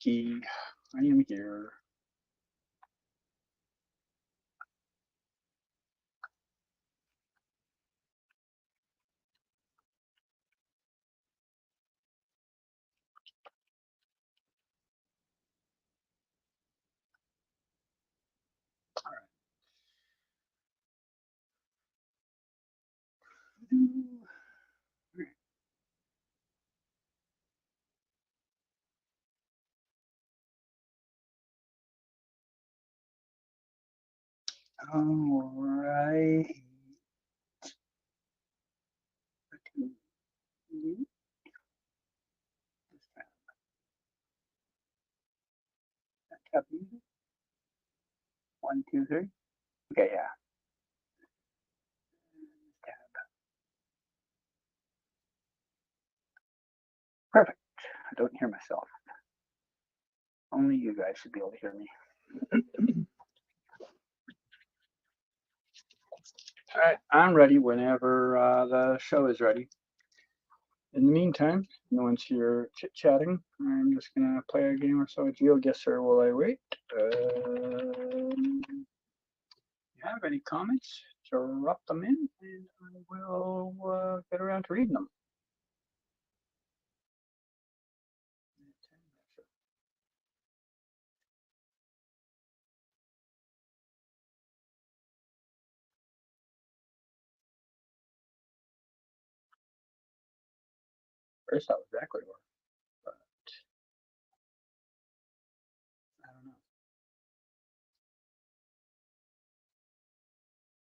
Key. I am here. All right. One, two, three. Okay, yeah. Perfect. I don't hear myself. Only you guys should be able to hear me. All right, I'm ready whenever the show is ready. In the meantime, once you're chit-chatting, I'm just going to play a game or so with you. Guess or will I wait? You have any comments, drop them in, and I will get around to reading them. First, that was Ecuador, but I don't know.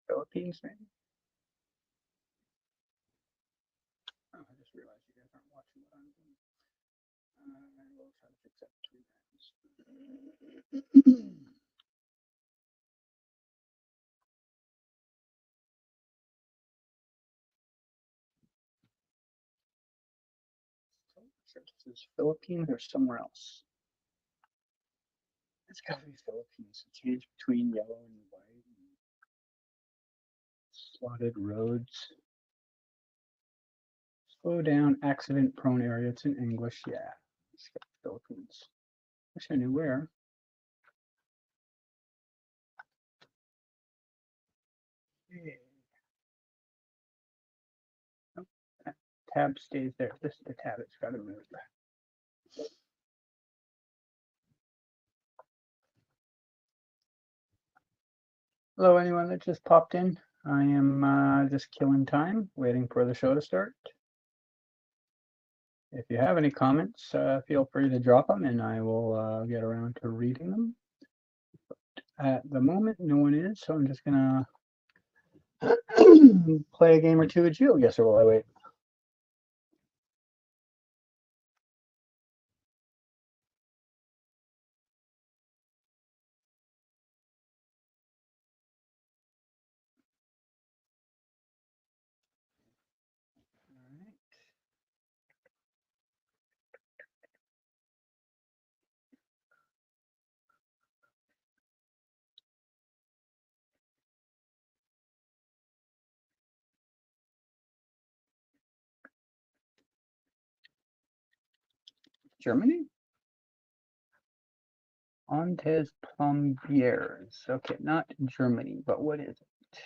Philippines, maybe? Oh, I just realized you guys aren't watching what I'm doing. I will try to fix that 3 times. Sure this is Philippines or somewhere else. It's gotta be Philippines. It changed between yellow and white. And slotted roads. Slow down, accident prone area. It's in English. Yeah. It's got Philippines. Wish I knew where. Yeah. Oh, that tab stays there. This is the tab. It's got to move. Hello, anyone that just popped in. I am just killing time, waiting for the show to start. If you have any comments, feel free to drop them and I will get around to reading them. But at the moment, no one is, so I'm just gonna play a game or two with you. Yes, or will I wait? Germany? Antes Plombiers. Okay, not Germany, but what is it?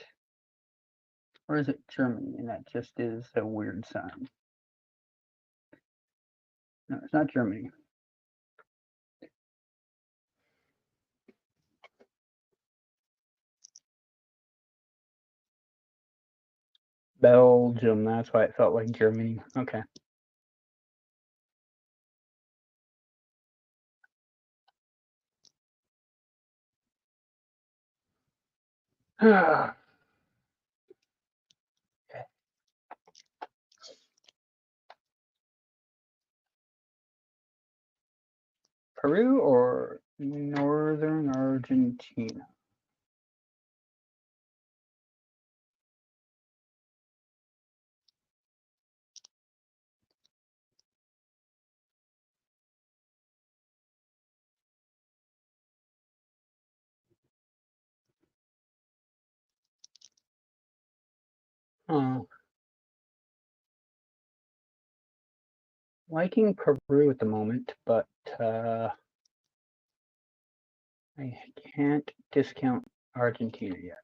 Or is it Germany? And that just is a weird sign. No, it's not Germany. Belgium. That's why it felt like Germany. Okay. Okay. Peru or northern Argentina? Liking Peru at the moment, but I can't discount Argentina yet.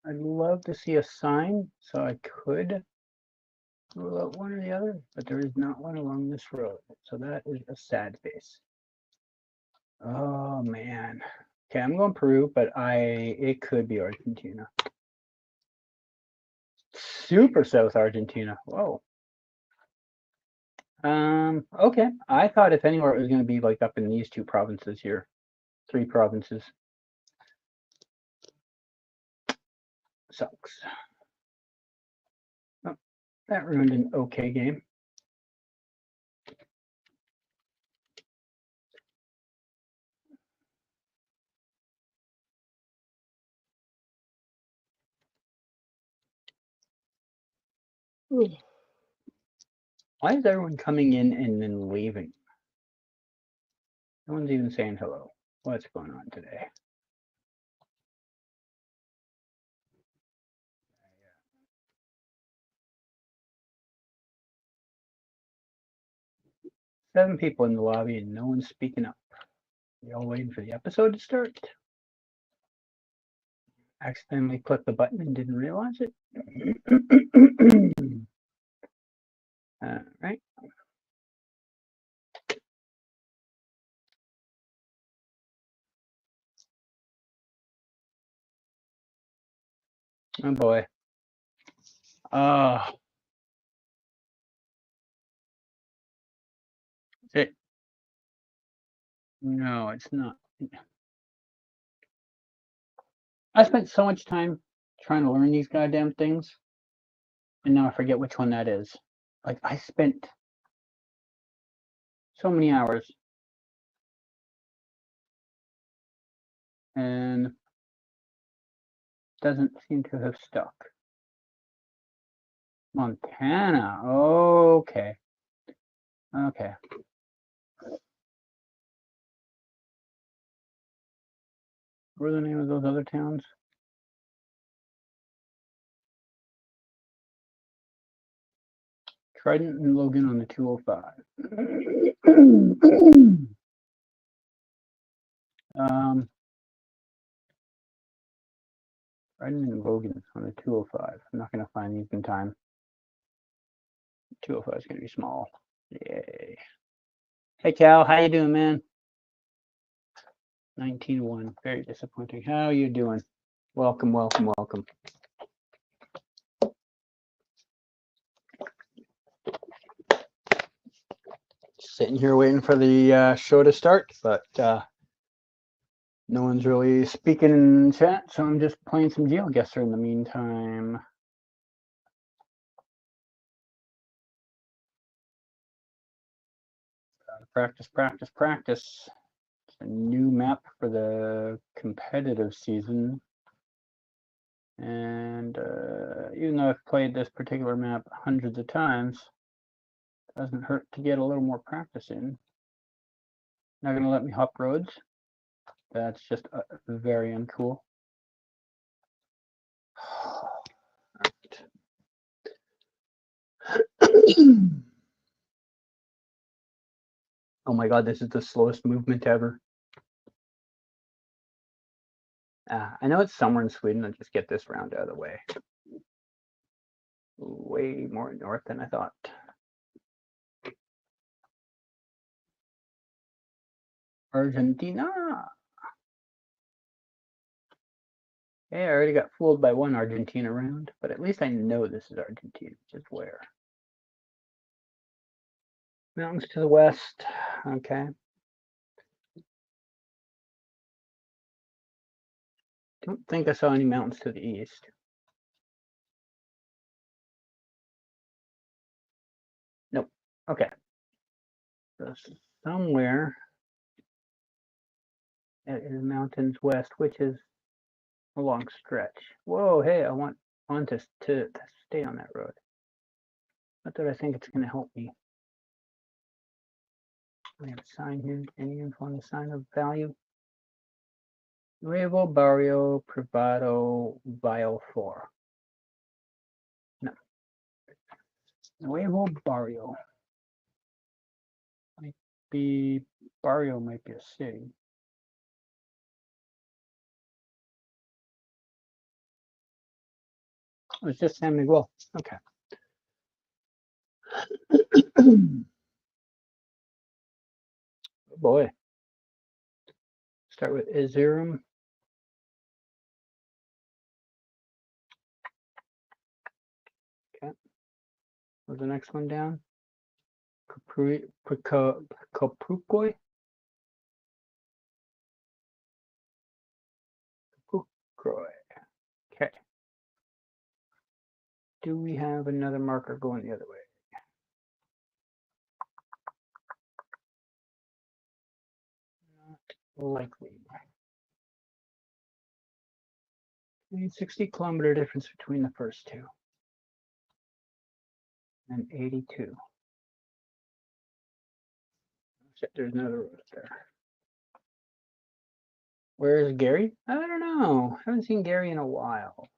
I'd love to see a sign so I could rule out one or the other, but there is not one along this road. So that is a sad face. Oh man. Okay, I'm going Peru, but it could be Argentina. Super South Argentina. Whoa. Okay. I thought if anywhere it was going to be like up in these two provinces here. 3 provinces. Sucks. Oh, that ruined an okay game. Ooh. Why is everyone coming in and then leaving? No one's even saying hello. What's going on today? Seven people in the lobby and no one's speaking up. You all waiting for the episode to start? Accidentally clicked the button and didn't realize it. All right. Oh boy. It. No, it's not. I spent so much time trying to learn these goddamn things, and now I forget which one that is. Like, I spent so many hours, and doesn't seem to have stuck. Montana. Okay. Okay. What are the name of those other towns? Trident and Logan on the 205. Trident and Logan on the 205. I'm not going to find these in time. 205 is going to be small. Yay. Hey, Cal. How you doing, man? 19-1. Very disappointing. How you doing? Welcome, welcome, welcome. Sitting here waiting for the show to start, but no one's really speaking in chat, so I'm just playing some GeoGuessr in the meantime. Practice, practice, practice. It's a new map for the competitive season. And even though I've played this particular map hundreds of times, it doesn't hurt to get a little more practice in. Not going to let me hop roads. That's just very uncool. Oh my god, this is the slowest movement ever. I know it's somewhere in Sweden. I'll just get this round out of the way. Way more north than I thought. Argentina. Hey, I already got fooled by one Argentina round, but at least I know this is Argentina, which is where. Mountains to the west. Okay. Don't think I saw any mountains to the east. Nope. Okay. So somewhere it is mountains west, which is a long stretch. Whoa, hey, I want to stay on that road. Not that I think it's going to help me. We have a sign here. Any info on the sign of value? Nuevo Barrio Privado Vile 4. Nuevo Barrio. Might be Barrio might be a city. Oh, it's just San Miguel. Okay. Oh boy. Start with Izurum. Okay. What's the next one down? Kapukoi? Okay. Do we have another marker going the other way? Not likely. 60-kilometer difference between the first two. And 82. There's another road there. Where is Gary? I don't know. I haven't seen Gary in a while.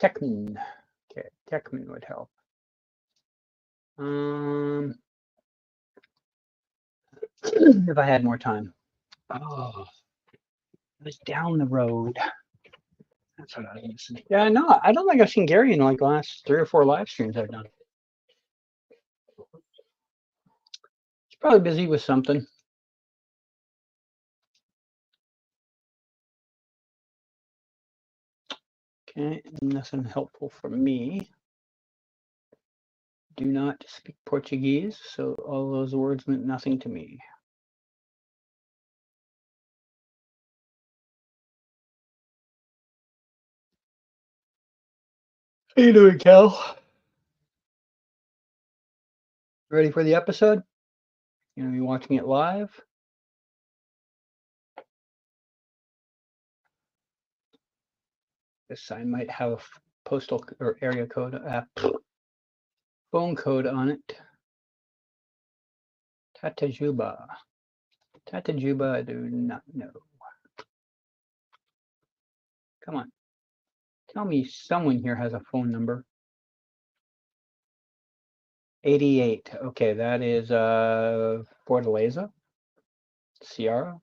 Techman. Okay, Techman would help. If I had more time. Oh, it was down the road. That's what I was missing. Yeah, no, I don't think I've seen Gary in like the last 3 or 4 live streams I've done. He's probably busy with something. Okay, nothing helpful for me. Do not speak Portuguese, so all those words meant nothing to me. How you doing, Cal? Ready for the episode? You gonna be watching it live? This sign might have a postal or area code, phone code on it. Tatajuba. Tatajuba, I do not know. Come on. Tell me someone here has a phone number. 88. Okay, that is Fortaleza. Sierra.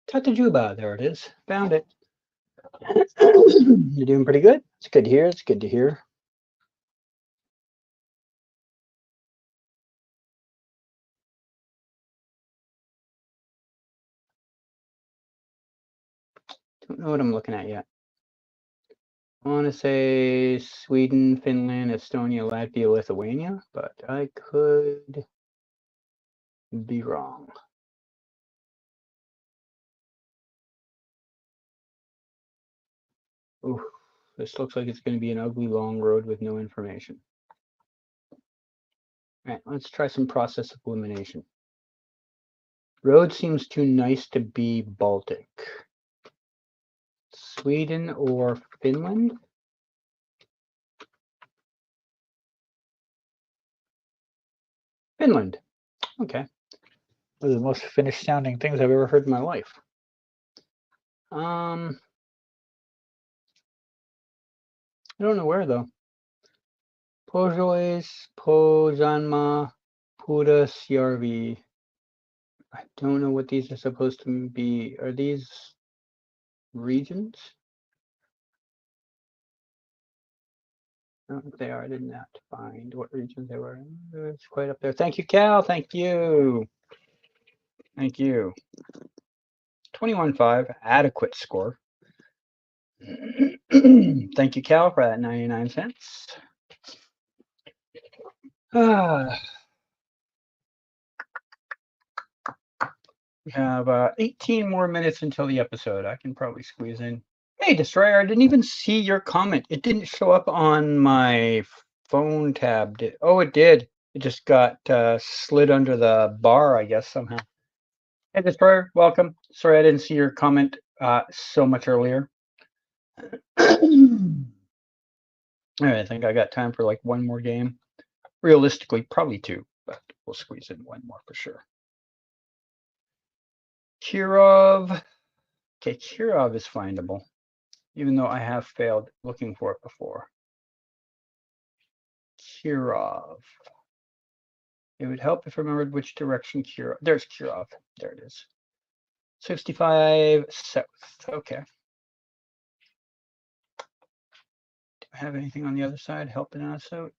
Tatajuba, there it is. Found it. You're doing pretty good. It's good to hear. It's good to hear. Don't know what I'm looking at yet. I want to say Sweden, Finland, Estonia, Latvia, Lithuania, but I could be wrong. Ooh, this looks like it's going to be an ugly long road with no information. All right, let's try some process of elimination. Road seems too nice to be Baltic. Sweden or Finland? Finland. Okay. Those are the most Finnish sounding things I've ever heard in my life. I don't know where though. Pojois, Pojanma, Pudasjärvi. I don't know what these are supposed to be. Are these regions? I don't think they are. I didn't have to find what regions they were. It's quite up there. Thank you, Cal. Thank you. Thank you. 21.5, adequate score. Thank you, Cal, for that 99 cents. We have 18 more minutes until the episode. I can probably squeeze in. Hey, Destroyer, I didn't even see your comment. It didn't show up on my phone tab. Oh, it did. It just got slid under the bar, I guess, somehow. Hey, Destroyer, welcome. Sorry, I didn't see your comment so much earlier. All right, I think I got time for like one more game. Realistically, probably 2, but we'll squeeze in 1 more for sure. Kirov. Okay, Kirov is findable, even though I have failed looking for it before. Kirov. It would help if I remembered which direction Kirov. There's Kirov. There it is. 65 south. Okay. Do I have anything on the other side helping us out?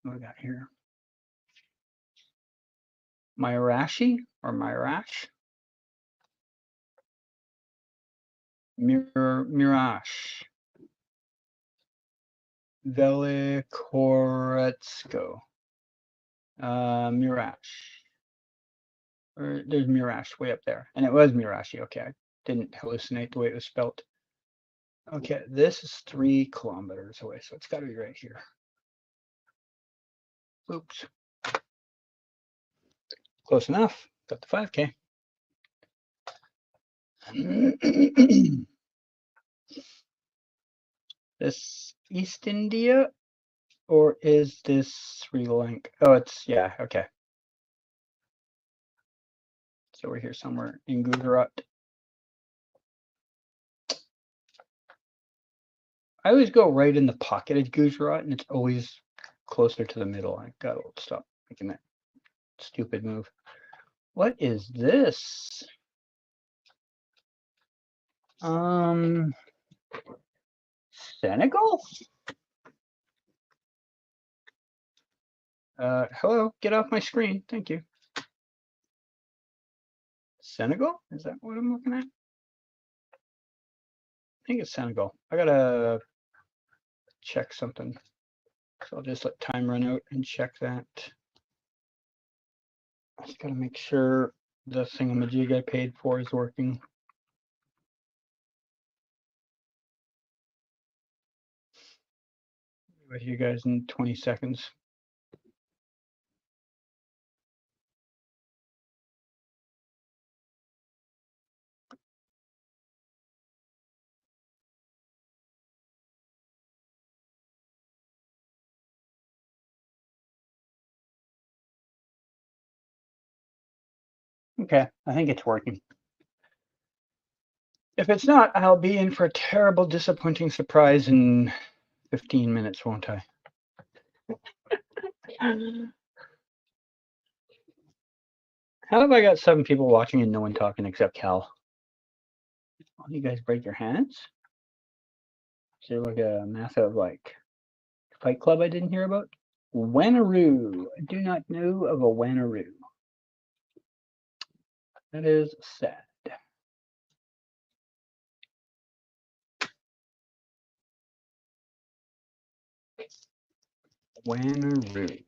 What do we got here? Myrashi or Myrash? Mirage. Velikoretsko. Mirage. Or there's Mirage way up there. And it was Mirashi. Okay, I didn't hallucinate the way it was spelt. Okay, this is 3 kilometers away, so it's got to be right here. Oops. Close enough. Got the 5K. This East India, or is this Sri Lanka? Oh, it's, yeah, okay. So we're here somewhere in Gujarat. I always go right in the pocket of Gujarat, and it's always closer to the middle. I gotta stop making that stupid move. What is this? Senegal? Hello, get off my screen. Thank you. Senegal? Is that what I'm looking at? I think it's Senegal. I gotta check something. So I'll just let time run out and check that. I just gotta make sure the thingamajig I paid for is working. With you guys in 20 seconds. Okay, I think it's working. If it's not, I'll be in for a terrible, disappointing surprise in 15 minutes, won't I? How have I got 7 people watching and no one talking except Cal? Why don't you guys break your hands? Is there like a massive like fight club I didn't hear about? Wanneroo. I do not know of a Wanneroo. That is sad. Wanneroo. If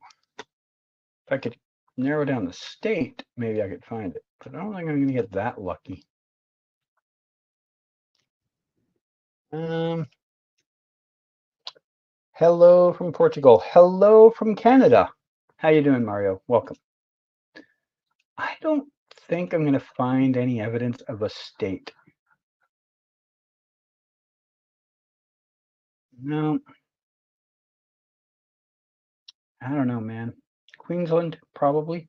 I could narrow down the state, maybe I could find it. But I don't think I'm going to get that lucky. Hello from Portugal. Hello from Canada. How you doing, Mario? Welcome. I don't think I'm going to find any evidence of a state. No. I don't know, man. Queensland, probably.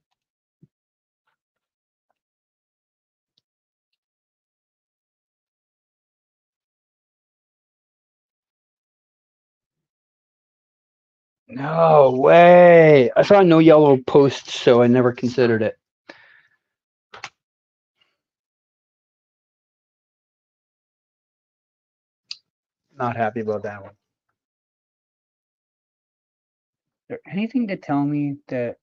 No way. I saw no yellow posts, so I never considered it. Not happy about that one. Is there anything to tell me that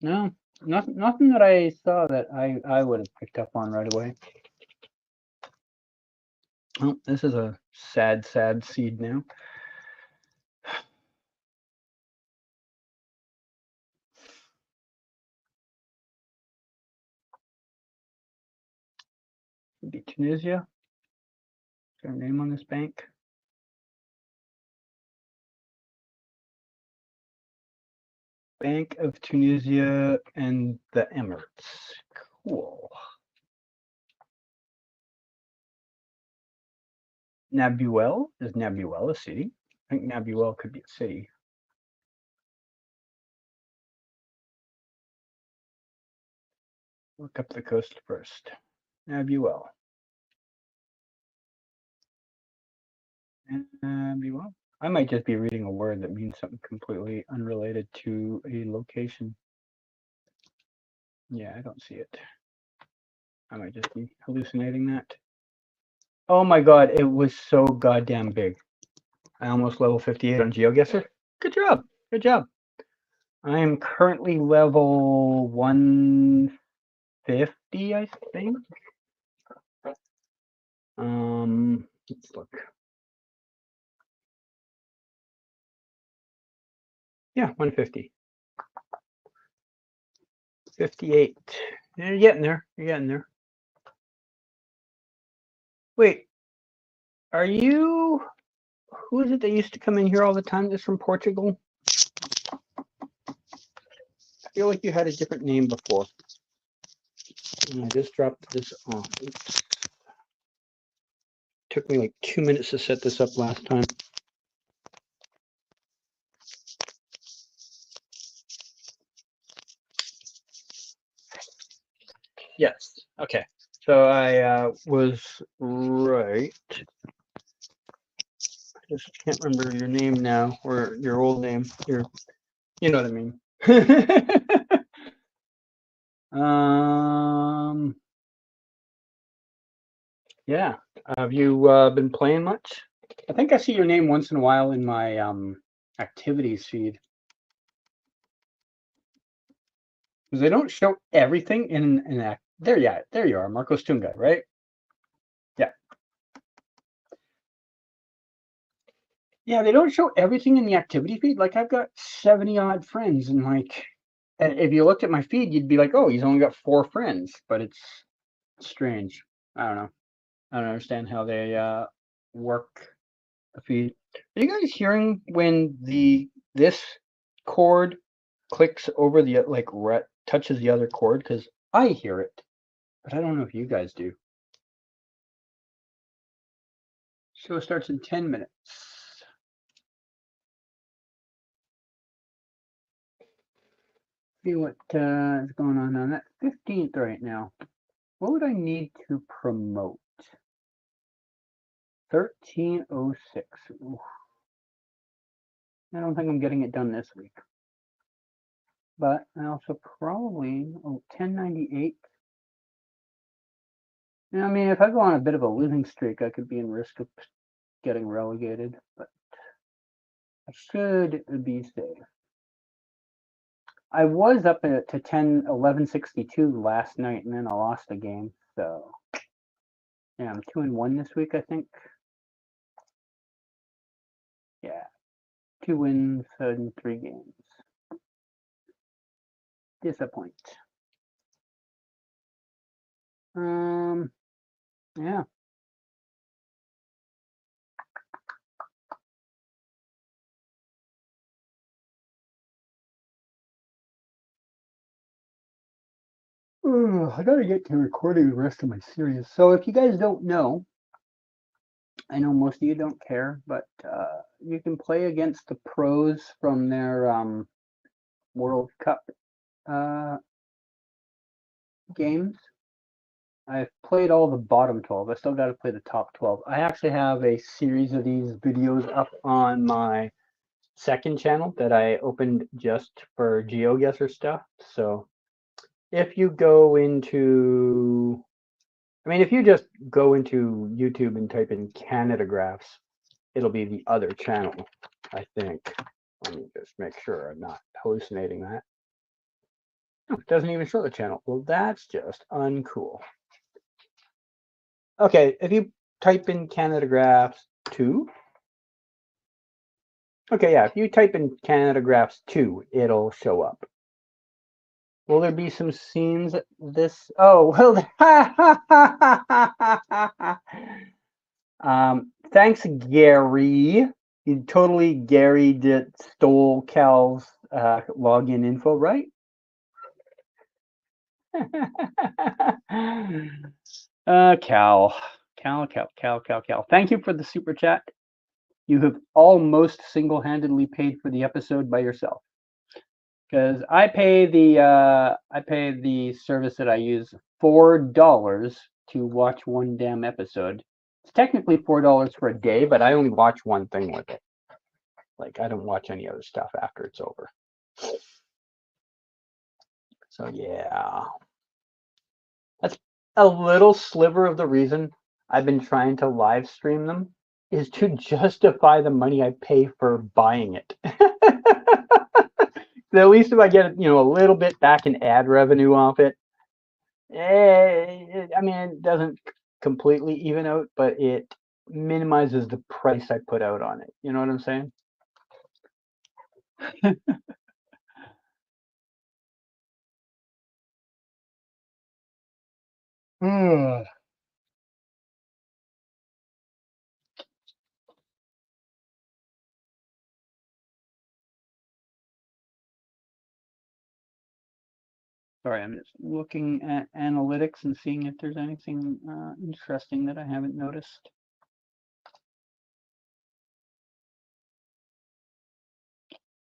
no, nothing that I saw that I would have picked up on right away. Oh, this is a sad seed now. Could be Tunisia. Is there a name on this bank? Bank of Tunisia and the Emirates. Cool. Nabuel? Is Nabuel a city? I think Nabuel could be a city. Look up the coast first. Nabuel. Nabuel. I might just be reading a word that means something completely unrelated to a location. Yeah, I don't see it. I might just be hallucinating that. Oh my god, it was so goddamn big. I almost level 58 on GeoGuessr. Good job. Good job. I am currently level 150, I think. Let's look. Yeah, 150. 58. You're getting there. You're getting there. Wait, are you... Who is it that used to come in here all the time that's from Portugal? I feel like you had a different name before. And I just dropped this off. Oops. Took me like 2 minutes to set this up last time. Yes. Okay. So I was right. I just can't remember your name now, or your old name. You know what I mean. Yeah. Have you been playing much? I think I see your name once in a while in my activities feed. Because they don't show everything in an act. There you are, Marcos Tunga, right? Yeah. Yeah, they don't show everything in the activity feed. Like I've got 70 odd friends, and like, if you looked at my feed, you'd be like, oh, he's only got 4 friends. But it's strange. I don't know. I don't understand how they work the feed. Are you guys hearing when this cord clicks over the touches the other cord? Because I hear it, but I don't know if you guys do. Show starts in 10 minutes. See what is going on that 15th right now. What would I need to promote? 1306. Oof. I don't think I'm getting it done this week. But I also probably 1098. I mean, if I go on a bit of a losing streak, I could be in risk of getting relegated, but I should be safe. I was up to 1162 last night, and then I lost a game. So yeah, I'm 2-1 this week, I think. Yeah, 2 wins in 3 games. Disappoint. Yeah. I gotta get to recording the rest of my series. So if you guys don't know, I know most of you don't care, but you can play against the pros from their World Cup games. I've played all the bottom 12. I still got to play the top 12. I actually have a series of these videos up on my second channel that I opened just for GeoGuessr stuff. So if you go into, if you just go into YouTube and type in Canada Graphs, it'll be the other channel, I think. Let me just make sure I'm not hallucinating that. Oh, it doesn't even show the channel. Well, that's just uncool. Okay, if you type in Canada Graphs 2. Okay, yeah, if you type in Canada Graphs 2, it'll show up. Will there be some scenes this? Oh, well, thanks, Gary. You totally, Gary, stole Cal's login info, right? Cal. Thank you for the super chat. You have almost single-handedly paid for the episode by yourself. Because I pay the service that I use $4 to watch one damn episode. It's technically $4 for a day, but I only watch one thing with it. Like, I don't watch any other stuff after it's over. So yeah, that's a little sliver of the reason I've been trying to live stream them, is to justify the money I pay for buying it. At least if I get, a little bit back in ad revenue off it. I mean, it doesn't completely even out, but it minimizes the price I put out on it. You know what I'm saying? Sorry, I'm just looking at analytics and seeing if there's anything interesting that I haven't noticed.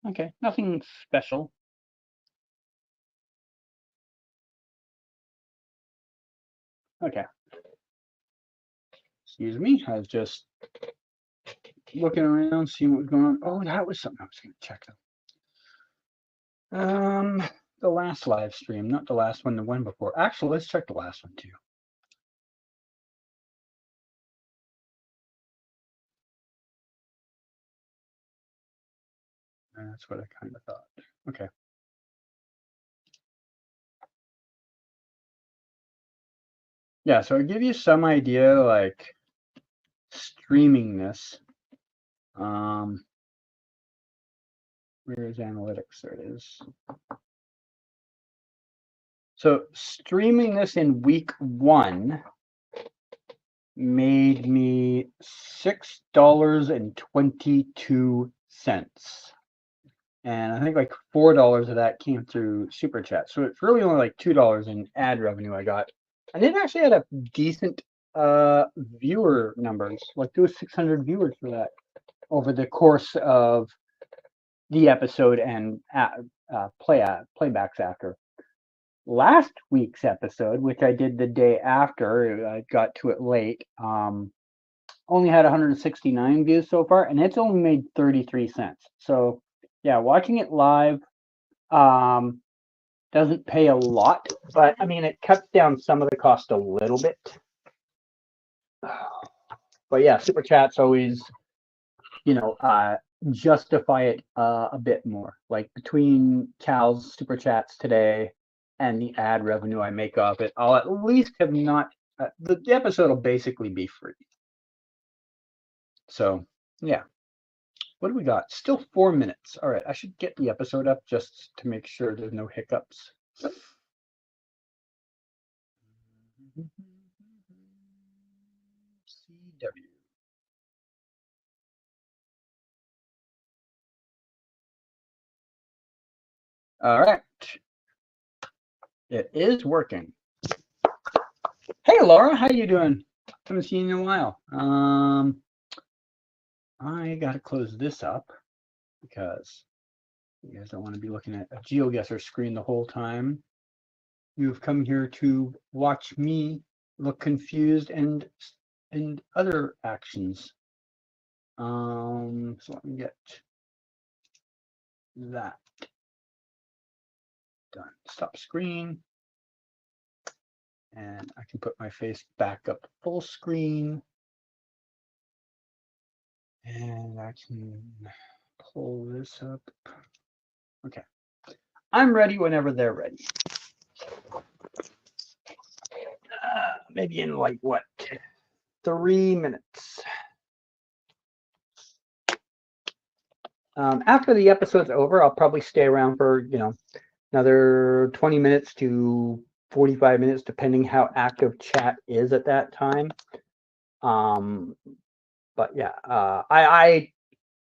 Okay, nothing special. Okay. Excuse me, I was just looking around, seeing what was going on. Oh, that was something I was going to check out. The last live stream, not the last one, the one before. Actually, let's check the last one too. That's what I kind of thought. Okay. Yeah, so I'll give you some idea, like streaming this. Where is analytics? There it is. So streaming this in week 1 made me $6.22. And I think like $4 of that came through Super Chat. So it's really only like $2 in ad revenue I got. And it actually had a decent viewer numbers. Like there was 600 viewers for that over the course of the episode and playbacks after. Last week's episode, which I did the day after, I got to it late, only had 169 views so far, and it's only made 33 cents. So yeah, watching it live doesn't pay a lot, but I mean, it cuts down some of the cost a little bit. But yeah, Super Chat's always, justify it a bit more. Like between Cal's Super Chats today and the ad revenue I make off it, I'll at least have not, the episode will basically be free. So yeah. What do we got? Still 4 minutes. All right, I should get the episode up just to make sure there's no hiccups. CW. All right. It is working. Hey, Laura, how you doing? Haven't seen you in a while. I got to close this up because you guys don't want to be looking at a GeoGuessr screen the whole time. You've come here to watch me look confused and other actions. So let me get that done. Stop screen. And I can put my face back up full screen. And I can pull this up. Okay. I'm ready whenever they're ready. Maybe in like what? 3 minutes. After the episode's over, I'll probably stay around for, another 20 minutes to 45 minutes, depending how active chat is at that time. But yeah, I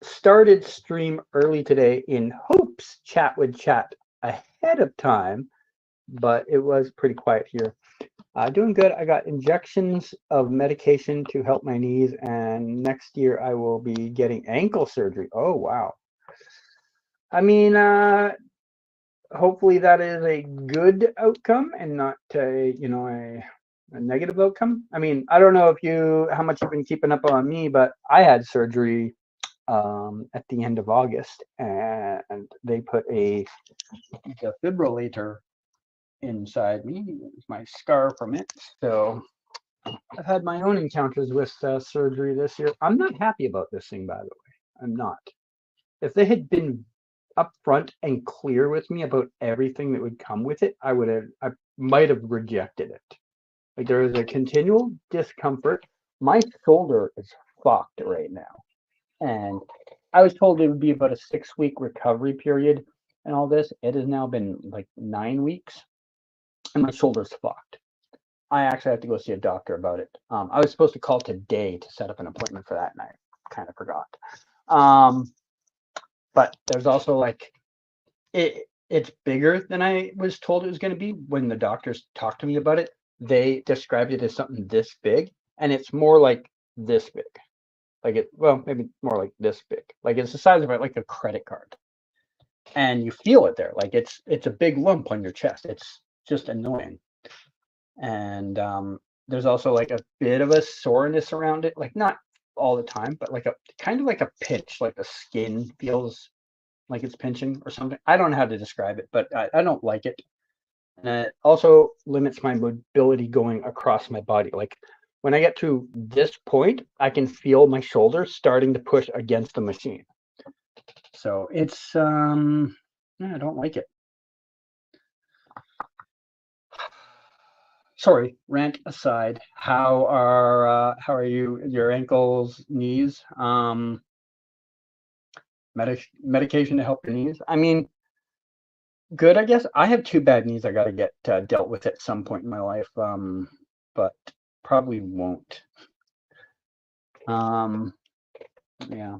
started stream early today in hopes chat would chat ahead of time, but it was pretty quiet here. Doing good. I got injections of medication to help my knees, and next year I will be getting ankle surgery. Oh, wow. I mean, hopefully that is a good outcome and not a negative outcome. I mean, I don't know how much you've been keeping up on me, but I had surgery at the end of August, and they put a defibrillator inside me. It's my scar from it. So I've had my own encounters with surgery this year. I'm not happy about this thing, by the way. I'm not. If they had been upfront and clear with me about everything that would come with it, I might have rejected it. Like, there is a continual discomfort. My shoulder is fucked right now. And I was told it would be about a 6-week recovery period and all this. It has now been like 9 weeks and my shoulder's fucked. I actually have to go see a doctor about it. I was supposed to call today to set up an appointment for that, and I kind of forgot. But there's also like it's bigger than I was told it was going to be. When the doctors talked to me about it, they described it as something this big, and it's more like this big. Maybe more like this big. Like, it's the size of like a credit card, and you feel it there. Like, it's a big lump on your chest. It's just annoying. And there's also like a bit of a soreness around it, like not all the time, but like a kind of like a pinch, like the skin feels like it's pinching or something. I don't know how to describe it, but I don't like it. And it also limits my mobility going across my body. Like, when I get to this point, I can feel my shoulders starting to push against the machine. So it's I don't like it. Sorry, rant aside. How are your ankles, knees? Medication to help your knees. I mean, good, I guess. I have 2 bad knees I got to get dealt with at some point in my life. But probably won't. Yeah.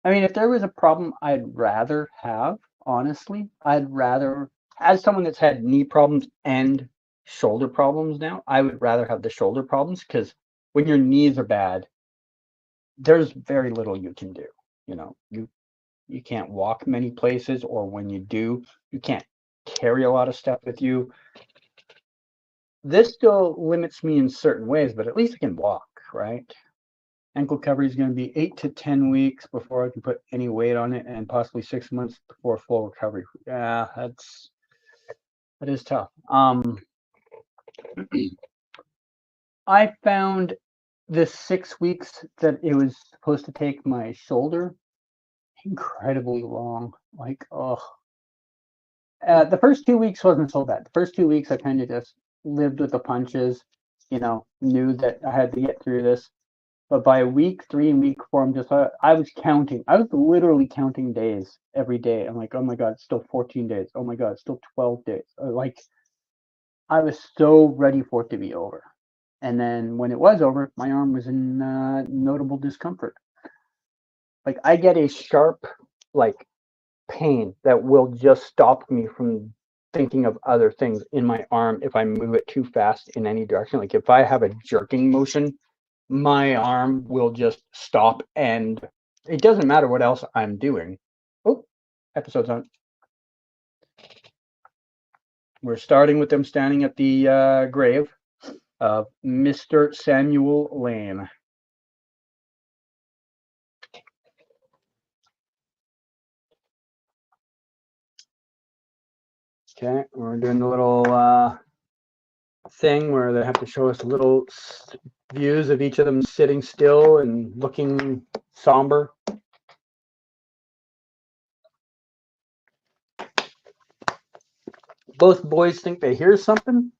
I mean, if there was a problem I'd rather have, honestly, as someone that's had knee problems and shoulder problems now, I would rather have the shoulder problems, because when your knees are bad, there's very little you can do. You can't walk many places, or when you do, you can't carry a lot of stuff with you. This still limits me in certain ways, but at least I can walk, right? Ankle recovery is going to be 8 to 10 weeks before I can put any weight on it, and possibly 6 months before full recovery. Yeah, that is tough. I found the 6 weeks that it was supposed to take my shoulder incredibly long. Like, oh, the first 2 weeks wasn't so bad. The first 2 weeks I kind of just lived with the punches, knew that I had to get through this. But by week 3 and week 4, I was counting. I was literally counting days every day. I'm like, oh my God, it's still 14 days. Oh my God, it's still 12 days. Like, I was so ready for it to be over. And then when it was over, my arm was in notable discomfort. Like, I get a sharp, like, pain that will just stop me from thinking of other things in my arm if I move it too fast in any direction. Like, if I have a jerking motion, my arm will just stop, and it doesn't matter what else I'm doing. Oh, episode's on. We're starting with them standing at the grave of Mr. Samuel Lane. Okay, we're doing the little thing where they have to show us little views of each of them sitting still and looking somber. Both boys think they hear something.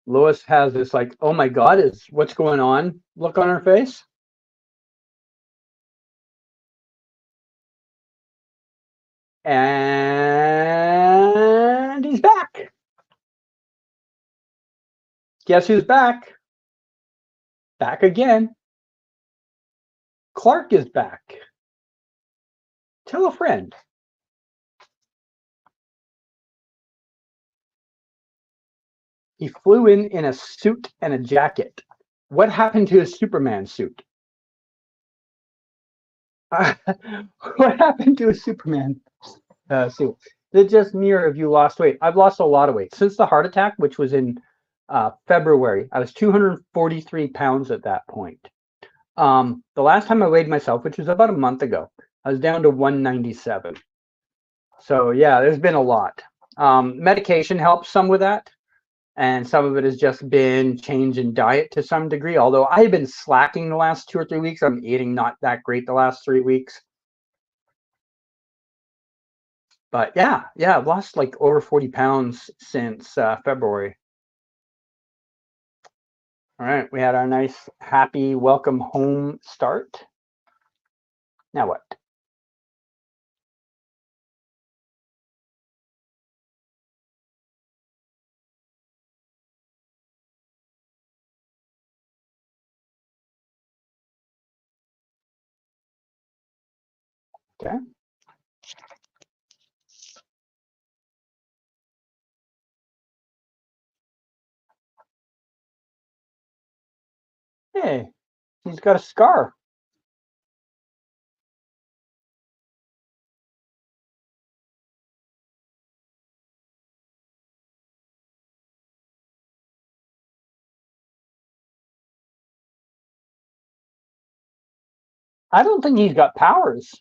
Lois has this like, oh my God, what's going on look on her face. And he's back. Guess who's back? Back again. Clark is back. Tell a friend. He flew in a suit and a jacket. What happened to his Superman suit? What happened to his Superman suit? Is it just mirror if you lost weight? I've lost a lot of weight since the heart attack, which was in February. I was 243 pounds at that point. The last time I weighed myself, which was about a month ago, I was down to 197. So yeah, there's been a lot. Medication helps some with that. And some of it has just been change in diet to some degree. Although I've been slacking the last 2 or 3 weeks. I'm eating not that great the last 3 weeks. But yeah, I've lost like over 40 pounds since February. All right, we had our nice, happy, welcome home start. Now what? Okay. Hey, he's got a scar. I don't think he's got powers.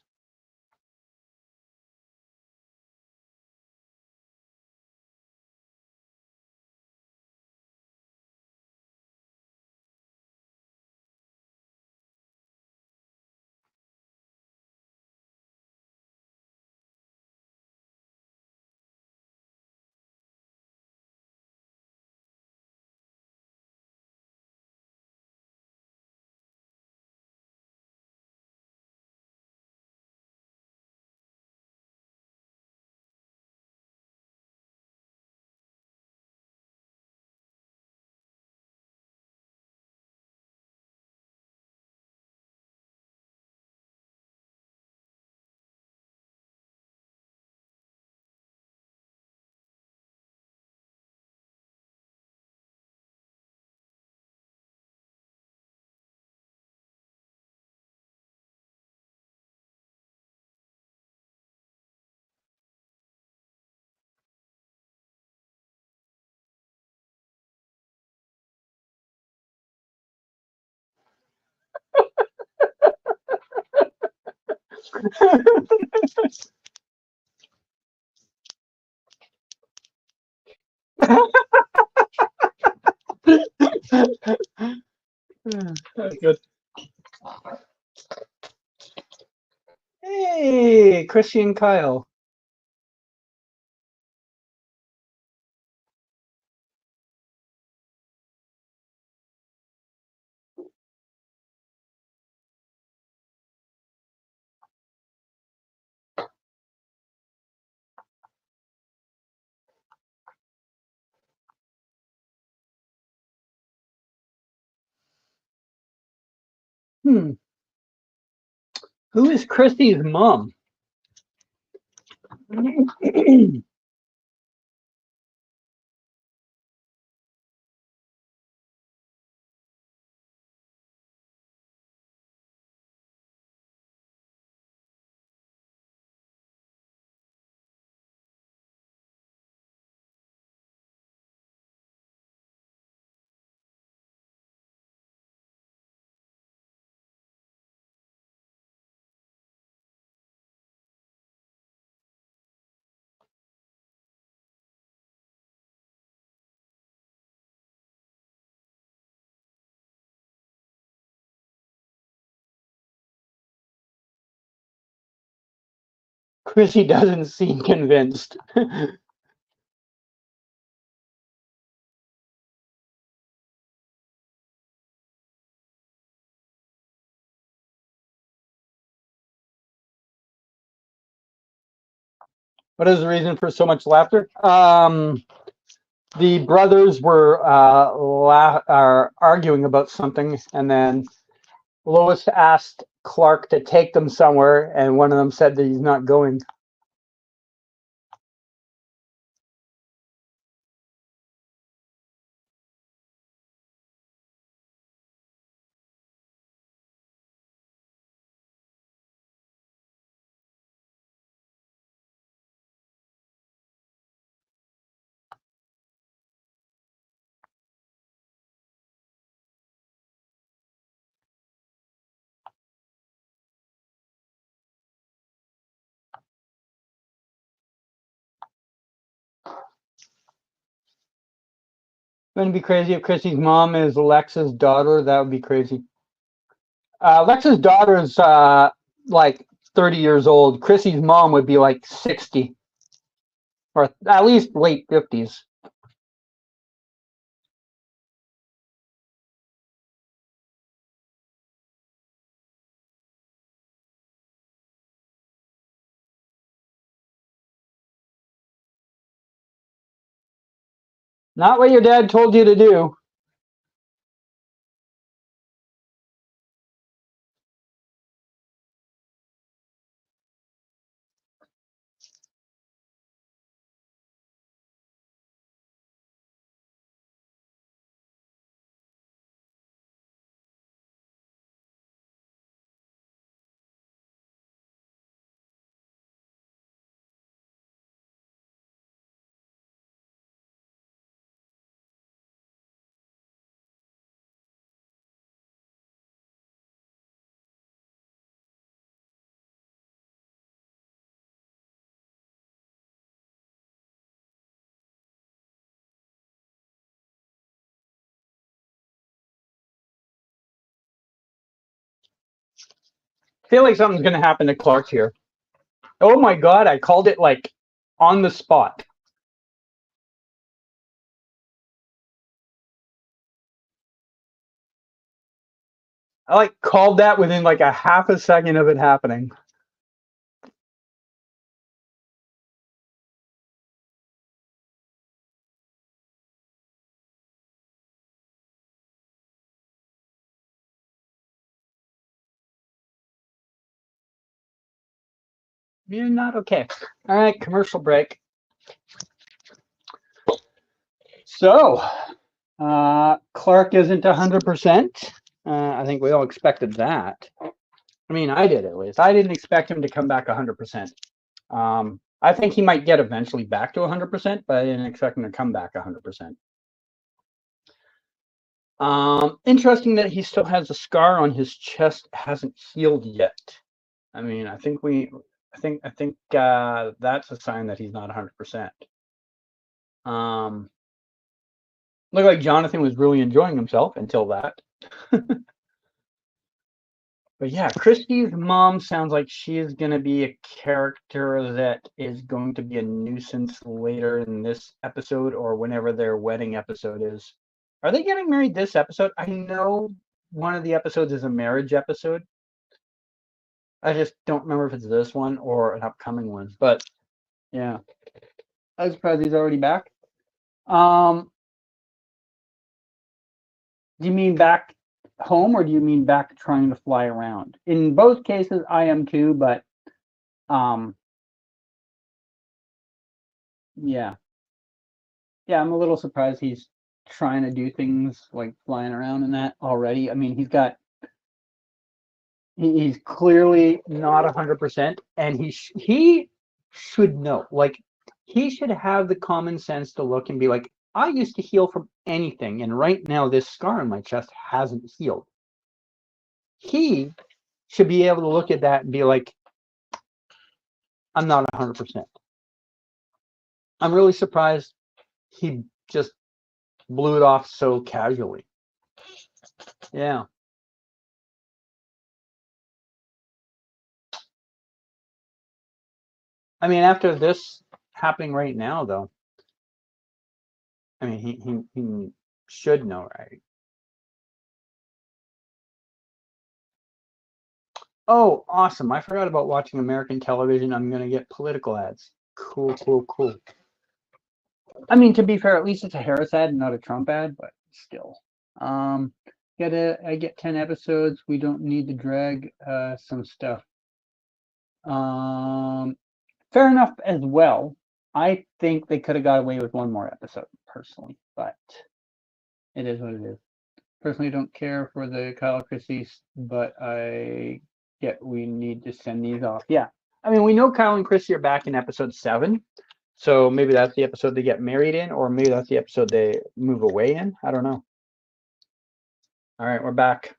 That's good. Hey, Chrissy and Kyle. Hmm. Who is Chrissy's mom? Chrissy doesn't seem convinced. What is the reason for so much laughter? the brothers were arguing about something, and then Lois asked Clark to take them somewhere, and one of them said that he's not going. Wouldn't it be crazy if Chrissy's mom is Lex's daughter? That would be crazy. Lex's daughter is like 30 years old. Chrissy's mom would be like 60, or at least late 50s. Not what your dad told you to do. I feel like something's going to happen to Clark here. Oh my God, I called it like on the spot. I like called that within like a half a second of it happening. You're not okay. All right, commercial break. So, Clark isn't 100%. I think we all expected that. I mean, I did at least. I didn't expect him to come back 100%. I think he might get eventually back to 100%, but I didn't expect him to come back 100%. Interesting that he still has a scar on his chest, hasn't healed yet. I mean, I think that's a sign that he's not 100%. Looked like Jonathan was really enjoying himself until that. But yeah, Christy's mom sounds like she is going to be a character that is going to be a nuisance later in this episode or whenever their wedding episode is. Are they getting married this episode? I know one of the episodes is a marriage episode. I just don't remember if it's this one or an upcoming one. But yeah, I was surprised he's already back. Do you mean back home or do you mean back trying to fly around? In both cases, I am too, but yeah. Yeah, I'm a little surprised he's trying to do things like flying around and that already. I mean, he's clearly not 100%, and he should know. Like, he should have the common sense to look and be like, I used to heal from anything, and right now this scar on my chest hasn't healed. He should be able to look at that and be like, I'm not 100%. I'm really surprised he just blew it off so casually. Yeah. I mean, after this happening right now, though, I mean, he should know, right? Oh, awesome. I forgot about watching American television. I'm going to get political ads. Cool, cool, cool. I mean, to be fair, at least it's a Harris ad, not a Trump ad, but still. I get 10 episodes. We don't need to drag some stuff. Fair enough as well. I think they could have got away with one more episode, personally, but it is what it is. Personally, don't care for the Kyle Christie, but I get we need to send these off. Yeah. I mean, we know Kyle and Christie are back in episode 7, so maybe that's the episode they get married in, or maybe that's the episode they move away in. I don't know. All right, we're back.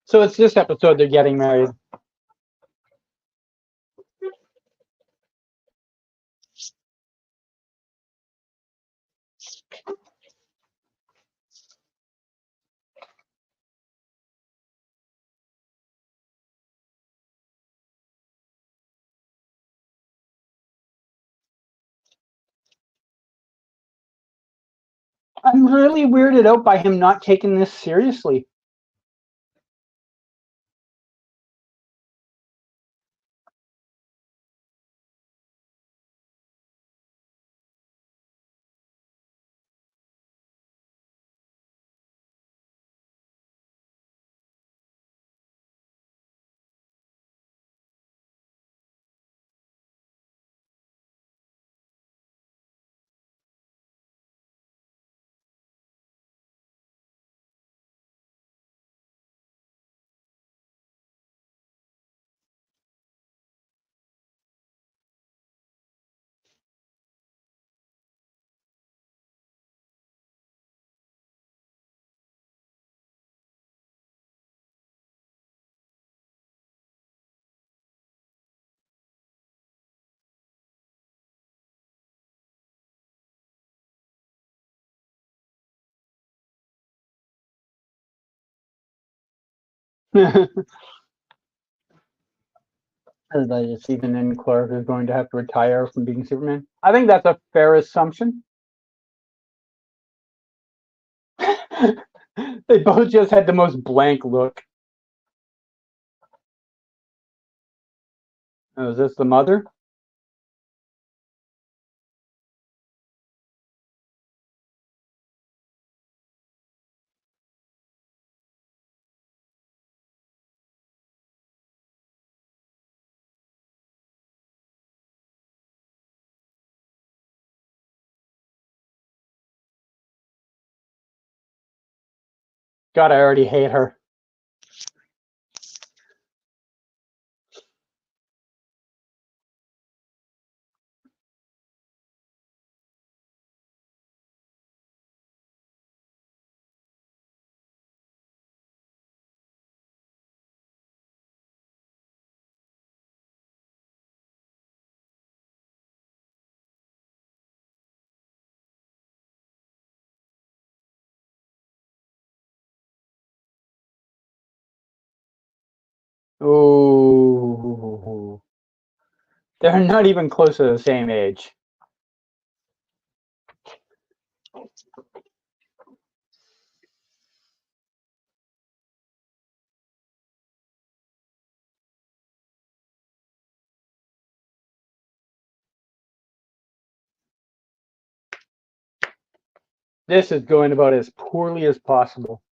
So it's this episode they're getting married. I'm really weirded out by him not taking this seriously. As I just even in Clark is going to have to retire from being Superman. I think that's a fair assumption. They both just had the most blank look. Oh, is this the mother? God, I already hate her. Oh, they're not even close to the same age. This is going about as poorly as possible.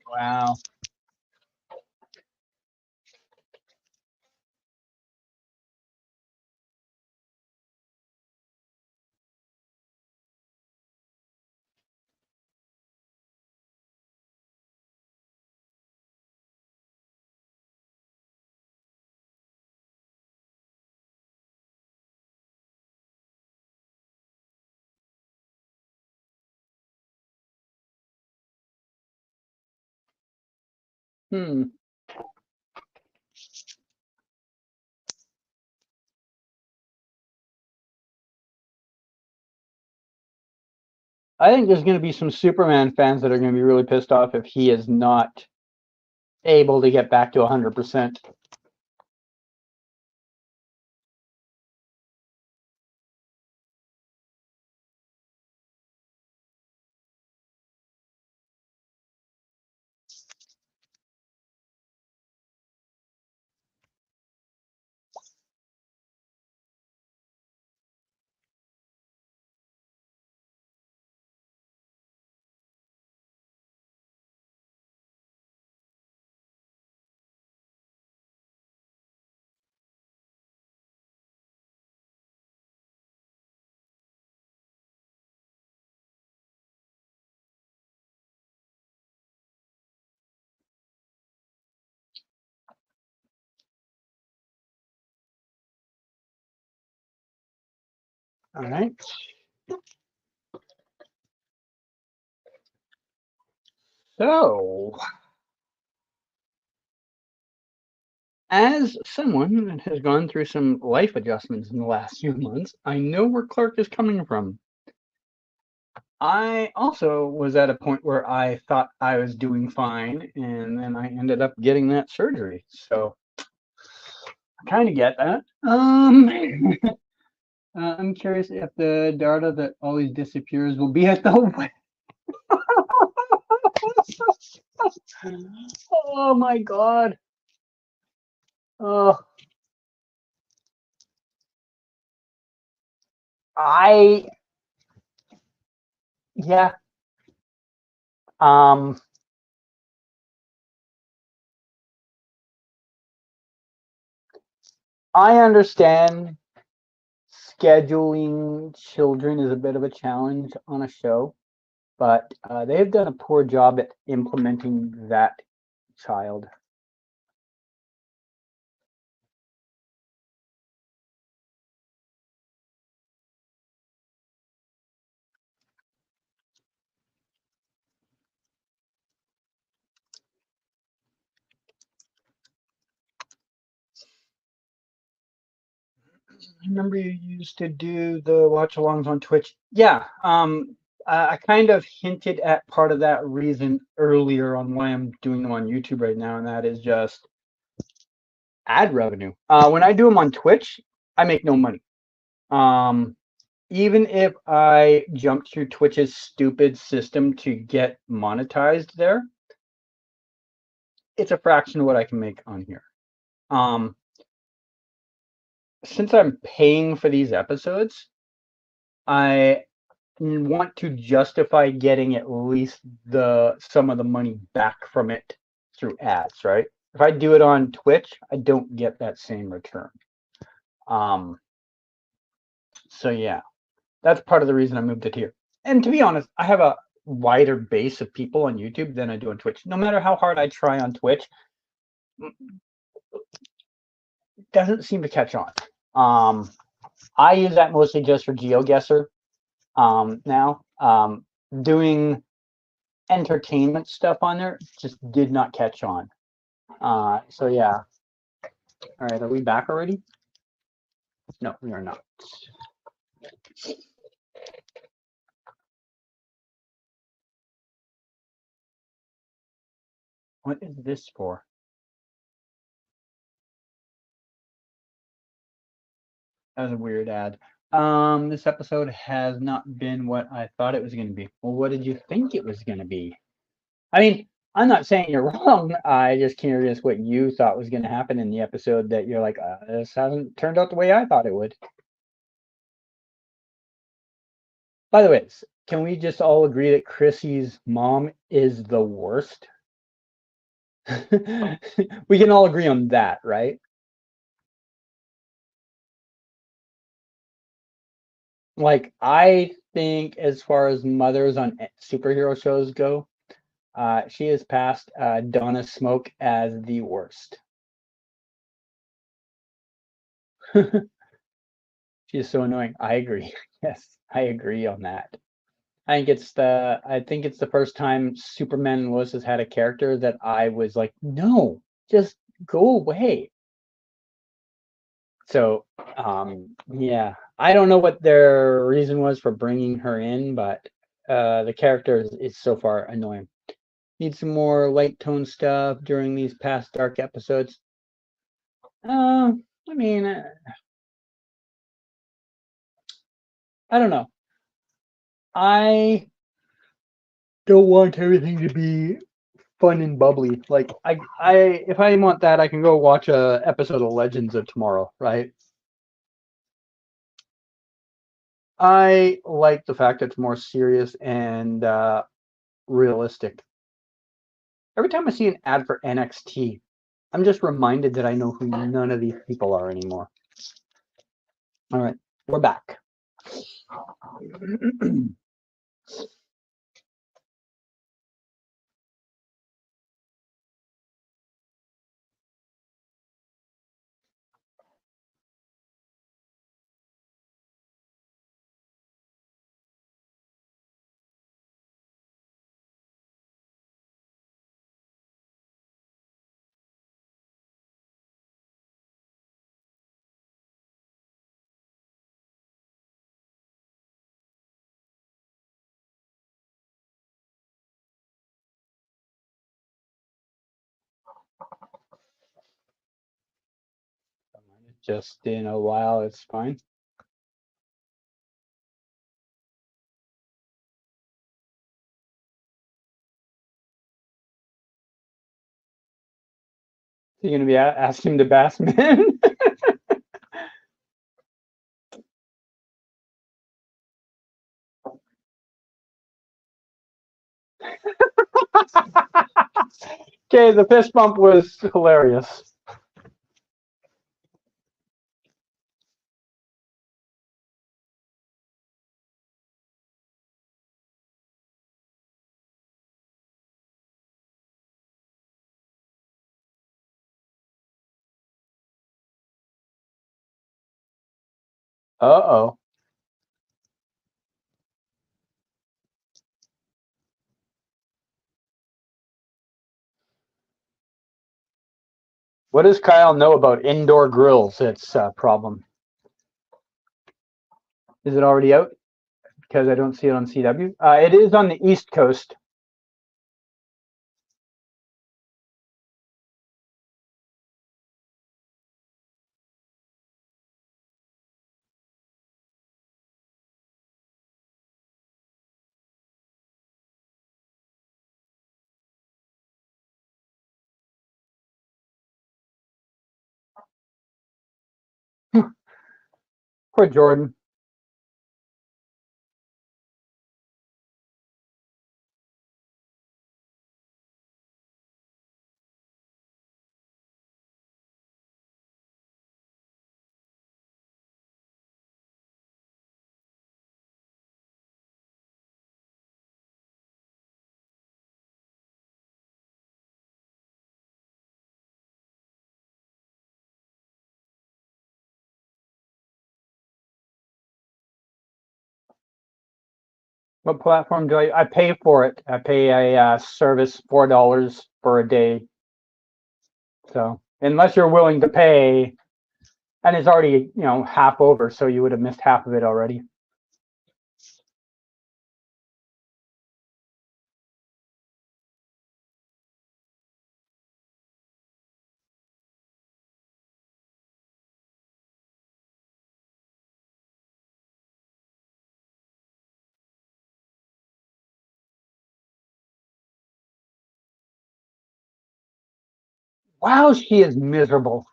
Wow. Hmm. I think there's going to be some Superman fans that are going to be really pissed off if he is not able to get back to 100%. All right. So, as someone that has gone through some life adjustments in the last few months, I know where Clark is coming from. I also was at a point where I thought I was doing fine, and then I ended up getting that surgery. So I kind of get that. I'm curious if the data that always disappears will be at the wedding. Oh my god. Oh, I yeah. Um, I understand scheduling children is a bit of a challenge on a show, but they have done a poor job at implementing that child. I remember you used to do the watch alongs on Twitch. Yeah, I kind of hinted at part of that reason earlier on why I'm doing them on YouTube right now, and that is just ad revenue. When I do them on Twitch, I make no money. Um, Even if I jump through Twitch's stupid system to get monetized there, it's a fraction of what I can make on here. Um, since I'm paying for these episodes, I want to justify getting at least the some of the money back from it through ads, right? If I do it on Twitch, I don't get that same return. Um, so yeah. That's part of the reason I moved it here. And to be honest, I have a wider base of people on YouTube than I do on Twitch. No matter how hard I try on Twitch, it doesn't seem to catch on. I use that mostly just for GeoGuessr now. Doing entertainment stuff on there just did not catch on. So yeah. All right, are we back already? No, we are not. What is this for? That was a weird ad. This episode has not been what I thought it was going to be. Well, what did you think it was going to be? I mean, I'm not saying you're wrong. I just curious what you thought was going to happen in the episode that you're like, this hasn't turned out the way I thought it would. By the way, can we just all agree that Chrissy's mom is the worst? We can all agree on that, right? Like, I think as far as mothers on superhero shows go, she has passed Donna Smoke as the worst. She is so annoying. I agree. Yes, I agree on that. I think it's the first time Superman and Lois has had a character that I was like, no, just go away. So, yeah, I don't know what their reason was for bringing her in, but the character is so far annoying. Need some more light tone stuff during these past dark episodes. I mean, I don't know. I don't want everything to be fun and bubbly. Like if I want that, I can go watch a episode of Legends of Tomorrow, right? I like the fact that it's more serious and realistic. Every time I see an ad for NXT, I'm just reminded that I know who none of these people are anymore. All right, we're back. Just in a while, it's fine. You're gonna be asking the Bassman. Okay, the fist bump was hilarious. Uh-oh. What does Kyle know about indoor grills? It's a problem. Is it already out? Because I don't see it on CW. It is on the East Coast. Poor Jordan. What platform do I pay for it? I pay a service $4 for a day. So unless you're willing to pay, and it's already, half over, so you would have missed half of it already. Wow, she is miserable.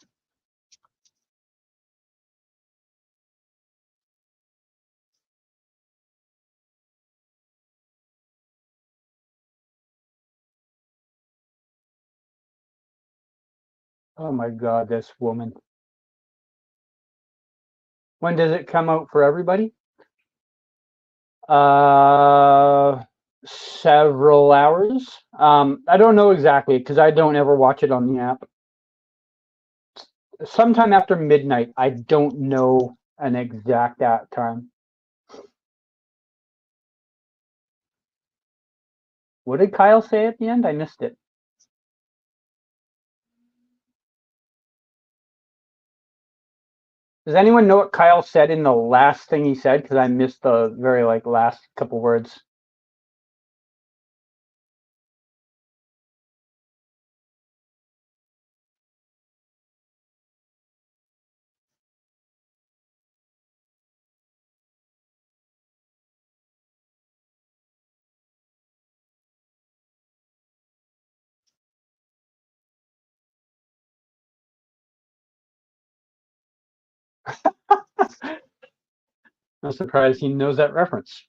Oh my God, this woman. When does it come out for everybody? Several hours. I don't know exactly because I don't ever watch it on the app. Sometime after midnight. I don't know an exact time. What did Kyle say at the end? I missed it. Does anyone know what Kyle said in the last thing he said? Because I missed the very last couple words. I'm surprised he knows that reference.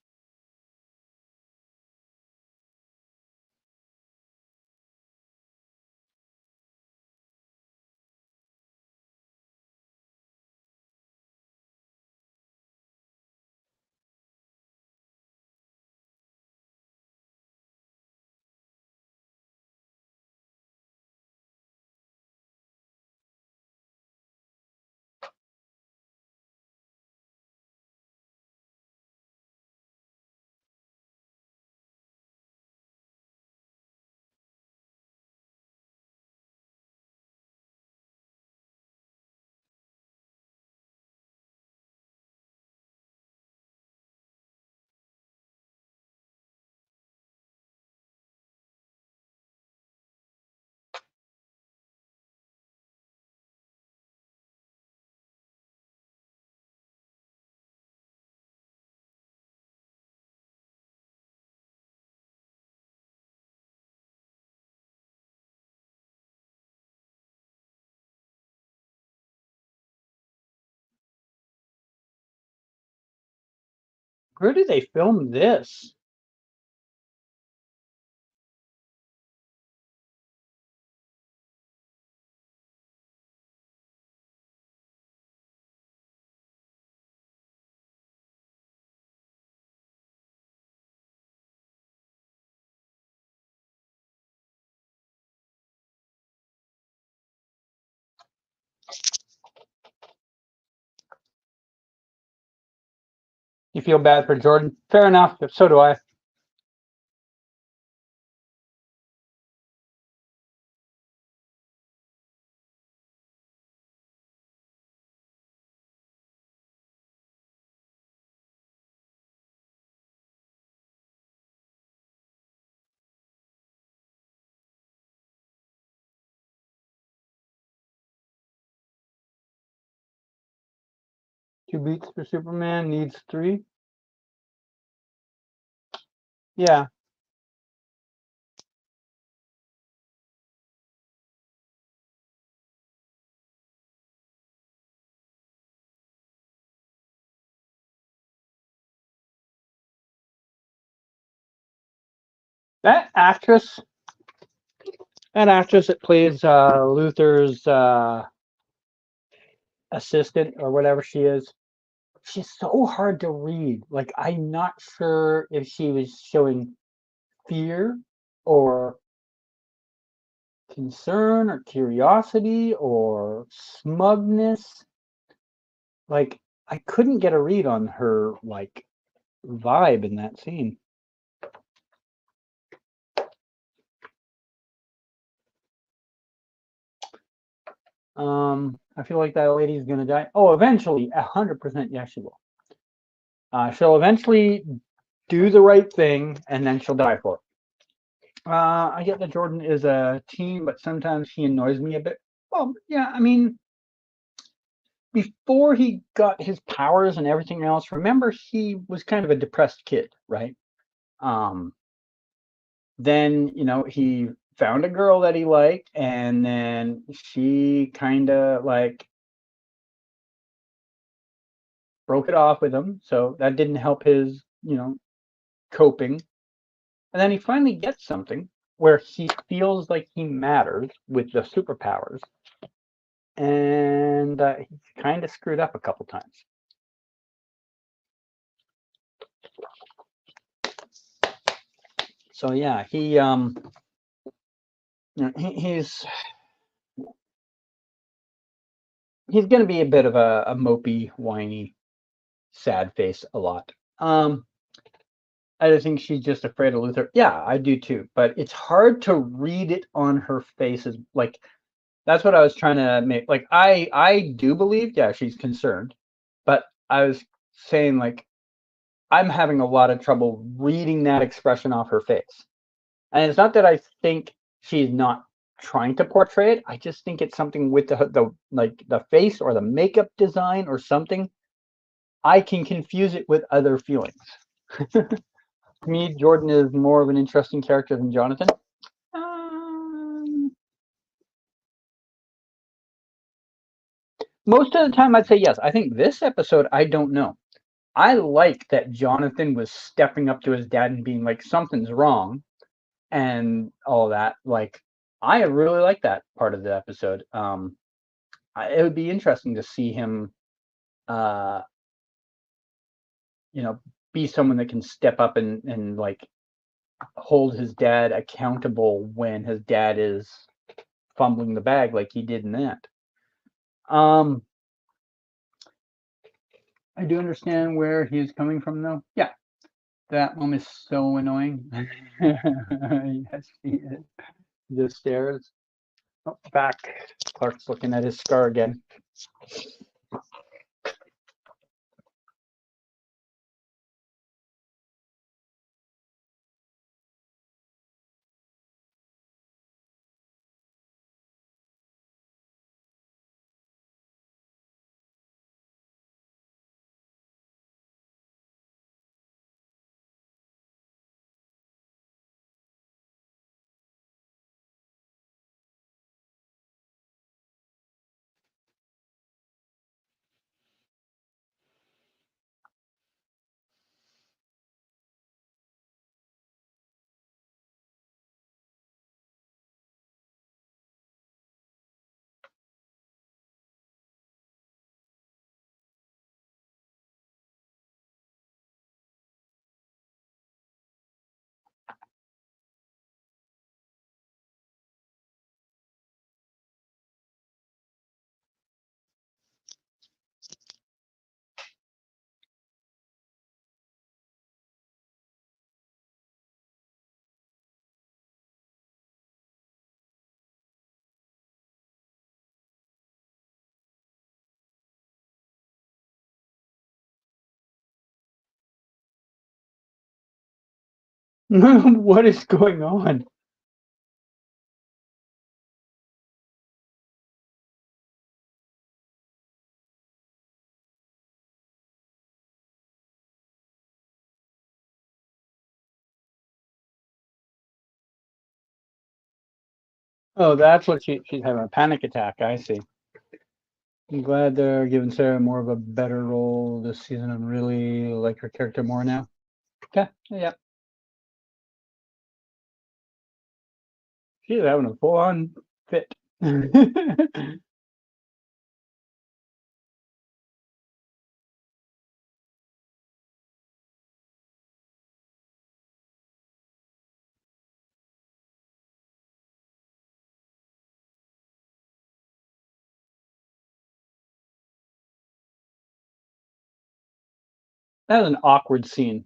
Where did they film this? You feel bad for Jordan? Fair enough. So do I. Two beats for Superman needs three. Yeah. That actress that plays Luther's assistant or whatever she is, she's so hard to read. I'm not sure if she was showing fear or concern or curiosity or smugness. I couldn't get a read on her vibe in that scene. I feel like that lady's gonna die. Oh, eventually, 100%, yes, she will. She'll eventually do the right thing, and then she'll die for it. I get that Jordan is a teen, but sometimes he annoys me a bit. Well, yeah, I mean, before he got his powers and everything else, remember he was kind of a depressed kid, right? Um, then he found a girl that he liked, and then she kind of like broke it off with him, so that didn't help his coping. And then he finally gets something where he feels like he matters with the superpowers, and he's kind of screwed up a couple times. So yeah, he's going to be a bit of a mopey, whiny, sad face a lot. I just think she's just afraid of Luther. Yeah, I do too. But it's hard to read it on her face. Like, that's what I was trying to make. Like, I do believe, yeah, she's concerned. But I was saying, like, I'm having a lot of trouble reading that expression off her face. And it's not that I think she's not trying to portray it. I just think it's something with the face or the makeup design or something. I can confuse it with other feelings. To me, Jordan is more of an interesting character than Jonathan. Um, Most of the time, I'd say yes. I think this episode, I don't know. I like that Jonathan was stepping up to his dad and being like, something's wrong and all that. Like, I really like that part of the episode. It would be interesting to see him, uh, be someone that can step up and like hold his dad accountable when his dad is fumbling the bag like he did in that. Um, I do understand where he's coming from, though. Yeah, that mom is so annoying. Yes, she is. The stairs. Oh, back. Clark's looking at his scar again. What is going on? Oh, that's what she's having a panic attack. I see. I'm glad they're giving Sarah more of a better role this season and really like her character more now. Okay, yeah. She's having a full-on fit. That was an awkward scene.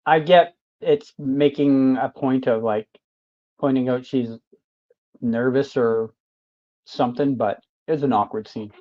I get it's making a point of like pointing out she's nervous or something, but it was an awkward scene.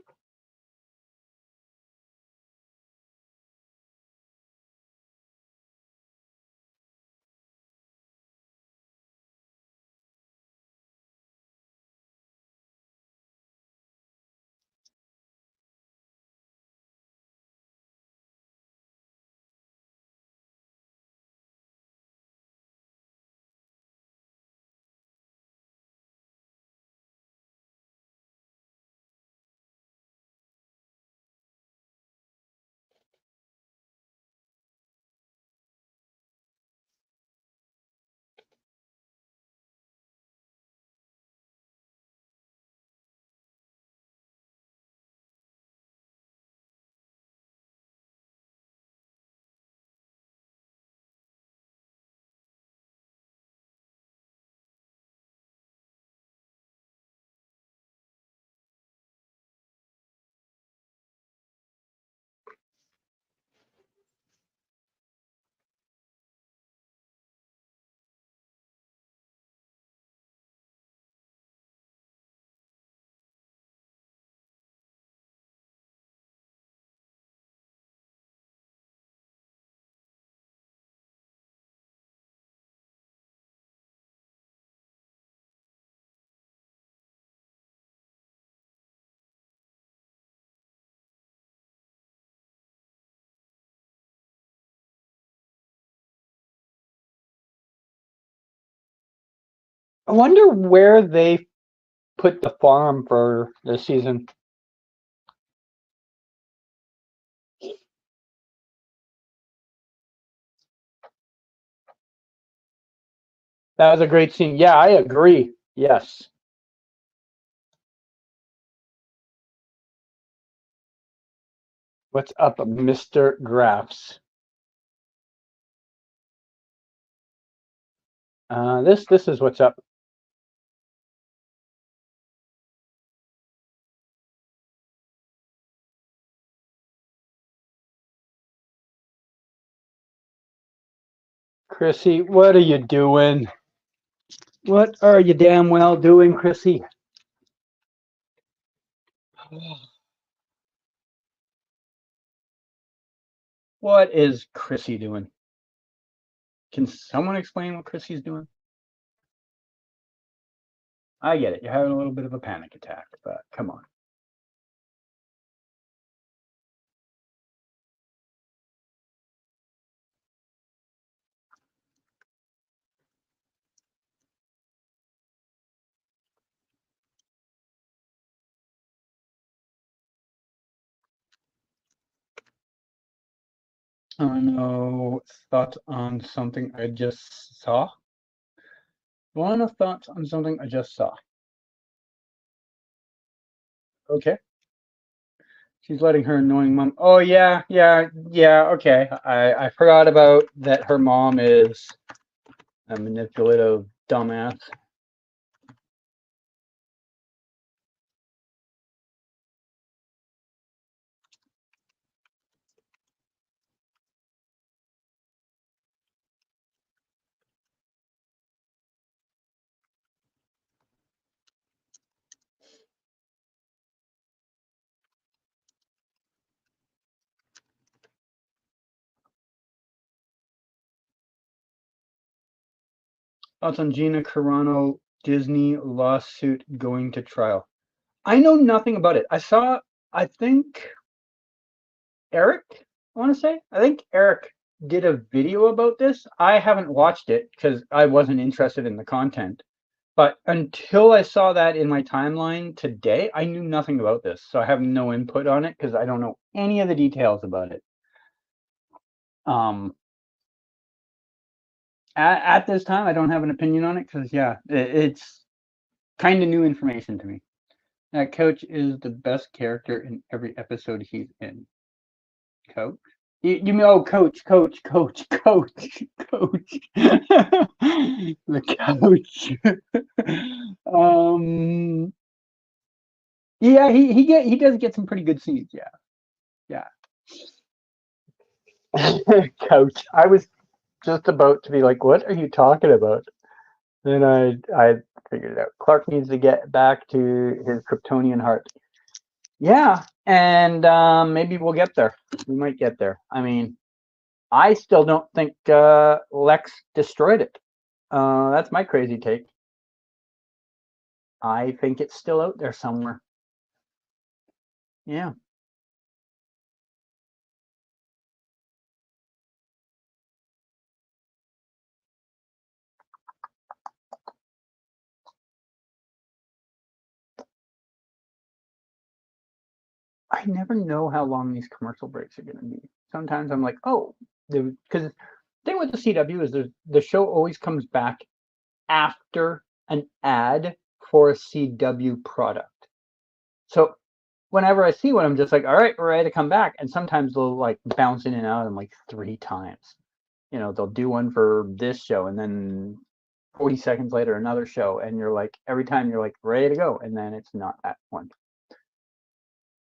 I wonder where they put the farm for this season. That was a great scene. Yeah, I agree. Yes. What's up, Mr. Graphs? This is what's up. Chrissy, what are you doing? What are you damn well doing, Chrissy? What is Chrissy doing? Can someone explain what Chrissy's doing? I get it. You're having a little bit of a panic attack, but come on. No thoughts on something I just saw? One of thoughts on something I just saw. Okay. She's letting her annoying mom. Oh yeah, okay. I forgot about that. Her mom is a manipulative dumbass. Thoughts on Gina Carano Disney lawsuit going to trial? I know nothing about it. I think Eric, I want to say, I think Eric did a video about this. I haven't watched it because I wasn't interested in the content. But until I saw that in my timeline today, I knew nothing about this. So I have no input on it because I don't know any of the details about it. At this time, I don't have an opinion on it because, yeah, it's kind of new information to me. That Coach is the best character in every episode he's in. Coach? You mean, oh, Coach. The Coach. Yeah, he does get some pretty good scenes. Yeah. Coach. I was just about to be like, what are you talking about? Then I figured it out. Clark needs to get back to his Kryptonian heart. Yeah, and maybe we'll get there. We might get there. I mean, I still don't think Lex destroyed it. That's my crazy take. I think it's still out there somewhere. Yeah. I never know how long these commercial breaks are going to be. Sometimes I'm like, oh, because the thing with the CW is the show always comes back after an ad for a CW product. So whenever I see one, I'm just like, all right, we're ready to come back. And sometimes they'll like bounce in and out of them like 3 times. You know, they'll do one for this show and then 40 seconds later another show, and you're like, every time you're like ready to go, and then it's not that one.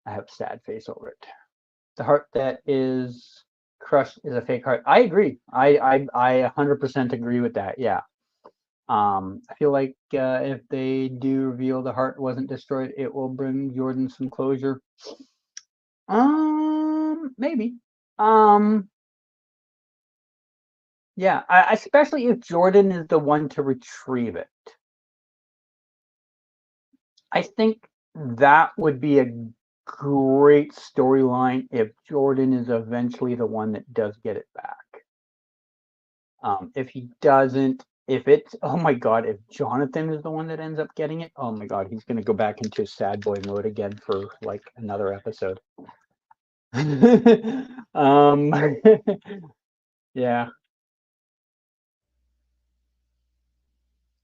I have a sad face over it. The heart that is crushed is a fake heart. I agree. I 100% agree with that. Yeah. I feel like if they do reveal the heart wasn't destroyed, it will bring Jordan some closure. Maybe. Yeah, especially if Jordan is the one to retrieve it. I think that would be a great storyline if Jordan is eventually the one that does get it back. If he doesn't, if it's, oh my God, if Jonathan is the one that ends up getting it, oh my God, he's going to go back into sad boy mode again for like another episode. Yeah.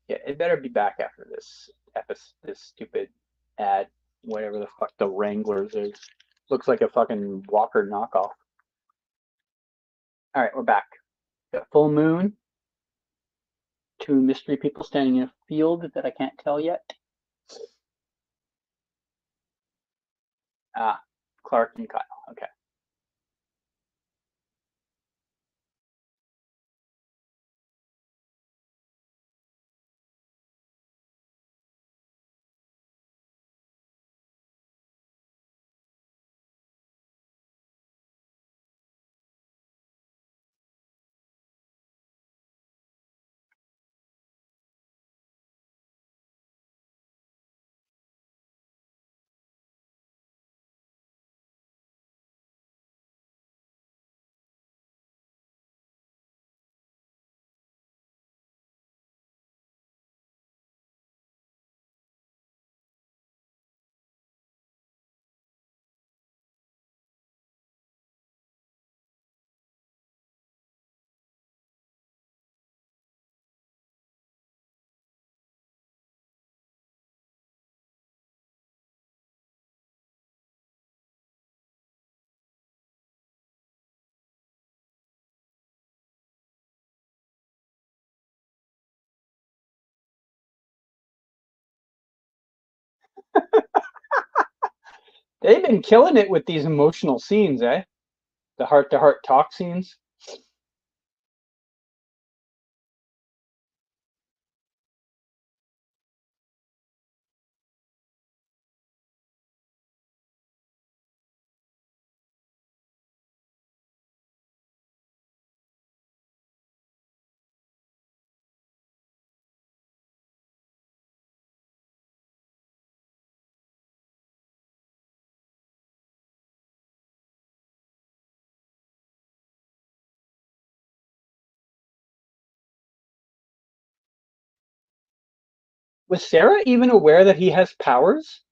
Yeah, it better be back after this this stupid ad, whatever the fuck the Wranglers is. Looks like a fucking Walker knockoff. All right, we're back. Got full moon. 2 mystery people standing in a field that I can't tell yet. Ah, Clark and Kyle. Okay. They've been killing it with these emotional scenes, eh? The heart-to-heart talk scenes. Was Sarah even aware that he has powers?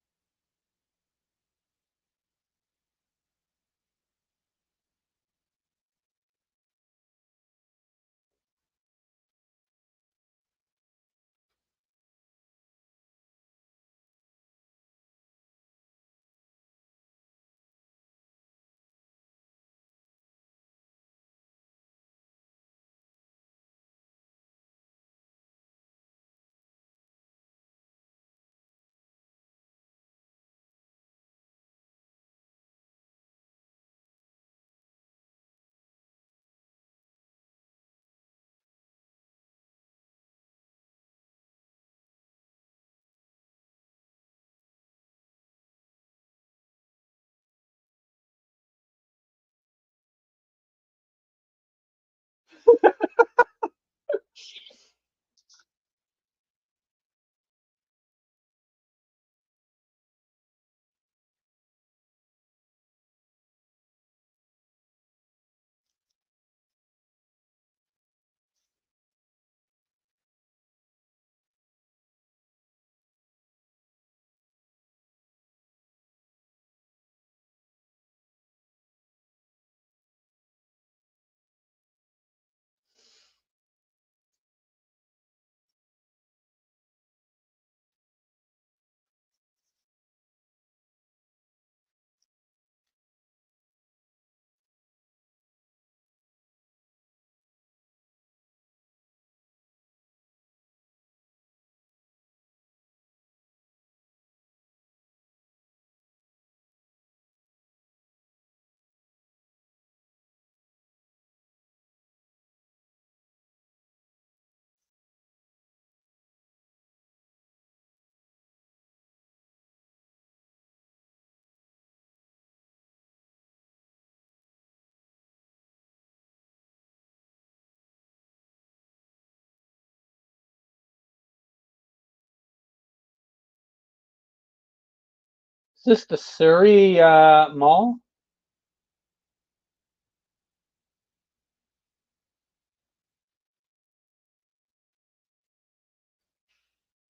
Is this the Surrey Mall?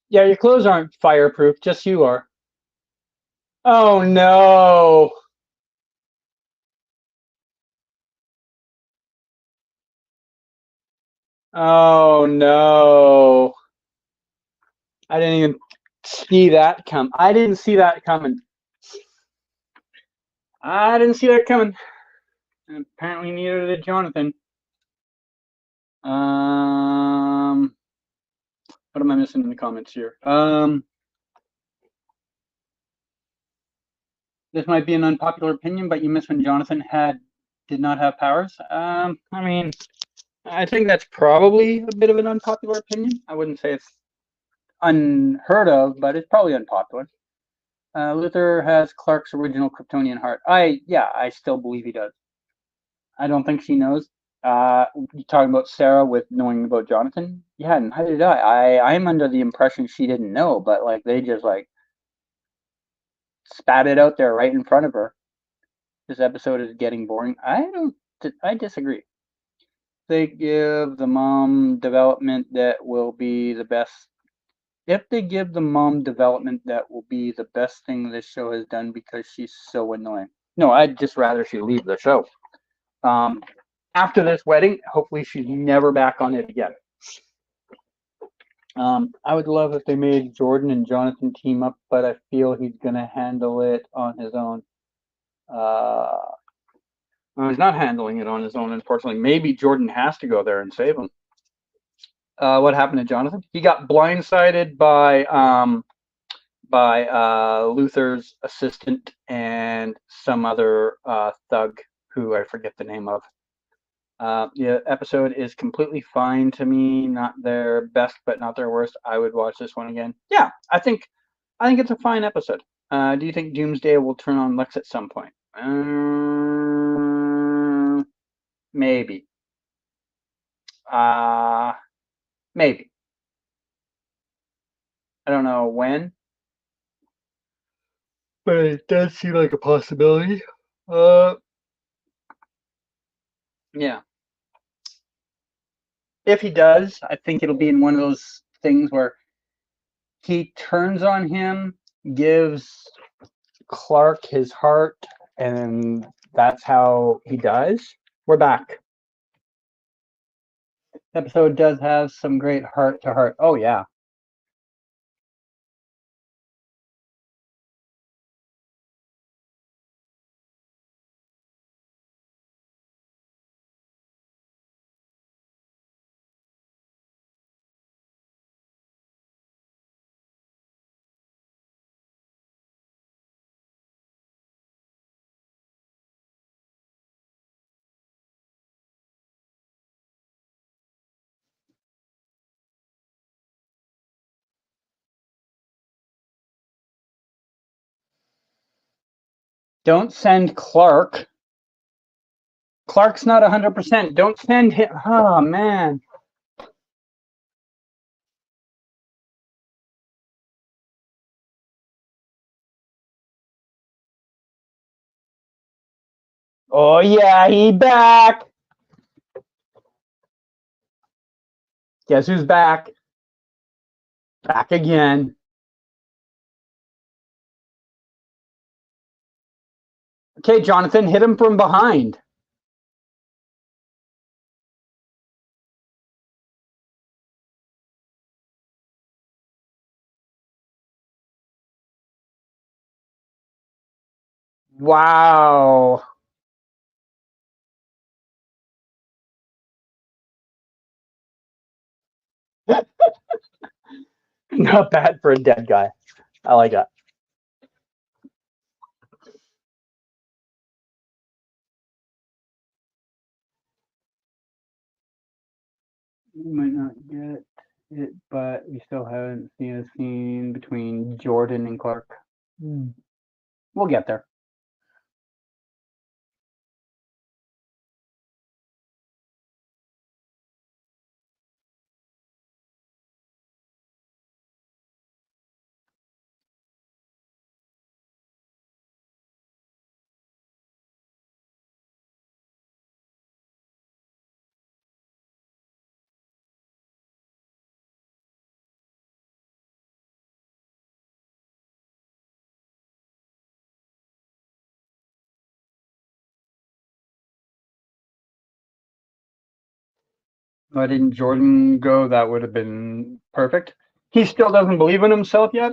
Yeah, your clothes aren't fireproof, just you are. Oh no. Oh no. I didn't even see that come. I didn't see that coming. I didn't see that coming. And apparently neither did Jonathan. What am I missing in the comments here? This might be an unpopular opinion, but you missed when Jonathan did not have powers. I mean, I think that's probably a bit of an unpopular opinion. I wouldn't say it's unheard of, but it's probably unpopular. Luther has Clark's original Kryptonian heart. I still believe he does. I don't think she knows. You talking about Sarah with knowing about Jonathan? Yeah, neither did I. I'm under the impression she didn't know, but like they just like spat it out there right in front of her. This episode is getting boring. I disagree. They give the mom development that will be the best. If they give the mom development, that will be the best thing this show has done because she's so annoying. No, I'd just rather she leave the show. Um, After this wedding, hopefully she's never back on it again. I would love if they made Jordan and Jonathan team up, but I feel he's going to handle it on his own. He's not handling it on his own, unfortunately. Maybe Jordan has to go there and save him. What happened to Jonathan? He got blindsided by Luther's assistant and some other thug who I forget the name of. The episode is completely fine to me. Not their best, but not their worst. I would watch this one again. Yeah, I think it's a fine episode. Do you think Doomsday will turn on Lex at some point? Maybe. Maybe. I don't know when, but it does seem like a possibility. Yeah. If he does, I think it'll be in one of those things where he turns on him, gives Clark his heart, and that's how he dies. We're back. Episode does have some great heart to heart. Oh yeah. Don't send Clark Clark's not 100%. Don't send him. Oh, man. Oh, yeah, he back. Guess who's back? Back again. Okay, Jonathan, hit him from behind. Wow. Not bad for a dead guy. I like that. We might not get it, but we still haven't seen a scene between Jordan and Clark. We'll get there. Why didn't Jordan go? That would have been perfect. He still doesn't believe in himself yet.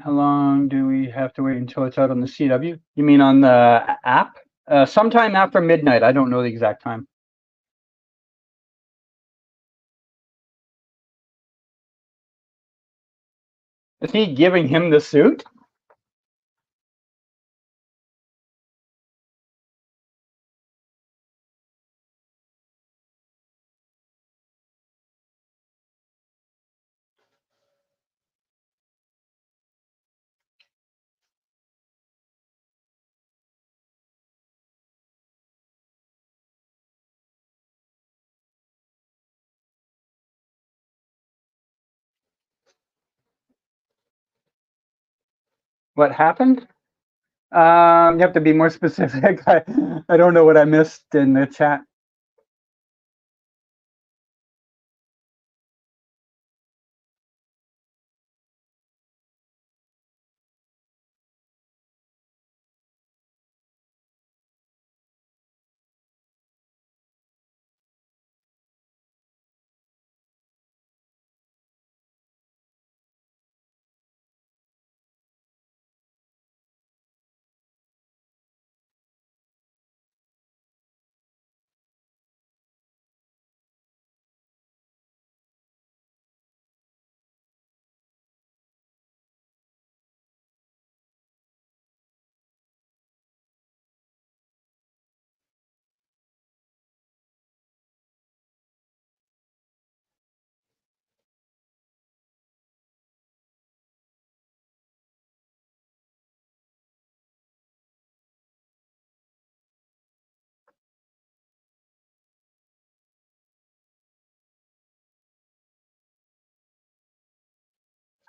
How long do we have to wait until it's out on the CW? You mean on the app? Sometime after midnight. I don't know the exact time. Is he giving him the suit? What happened? You have to be more specific. I don't know what I missed in the chat.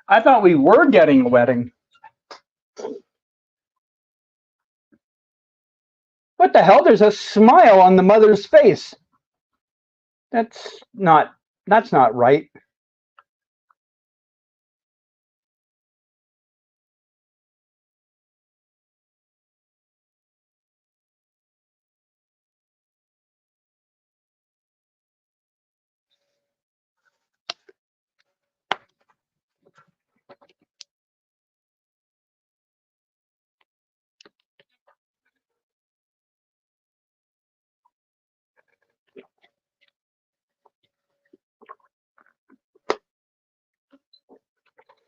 I thought we were getting a wedding. What the hell? There's a smile on the mother's face. That's not right.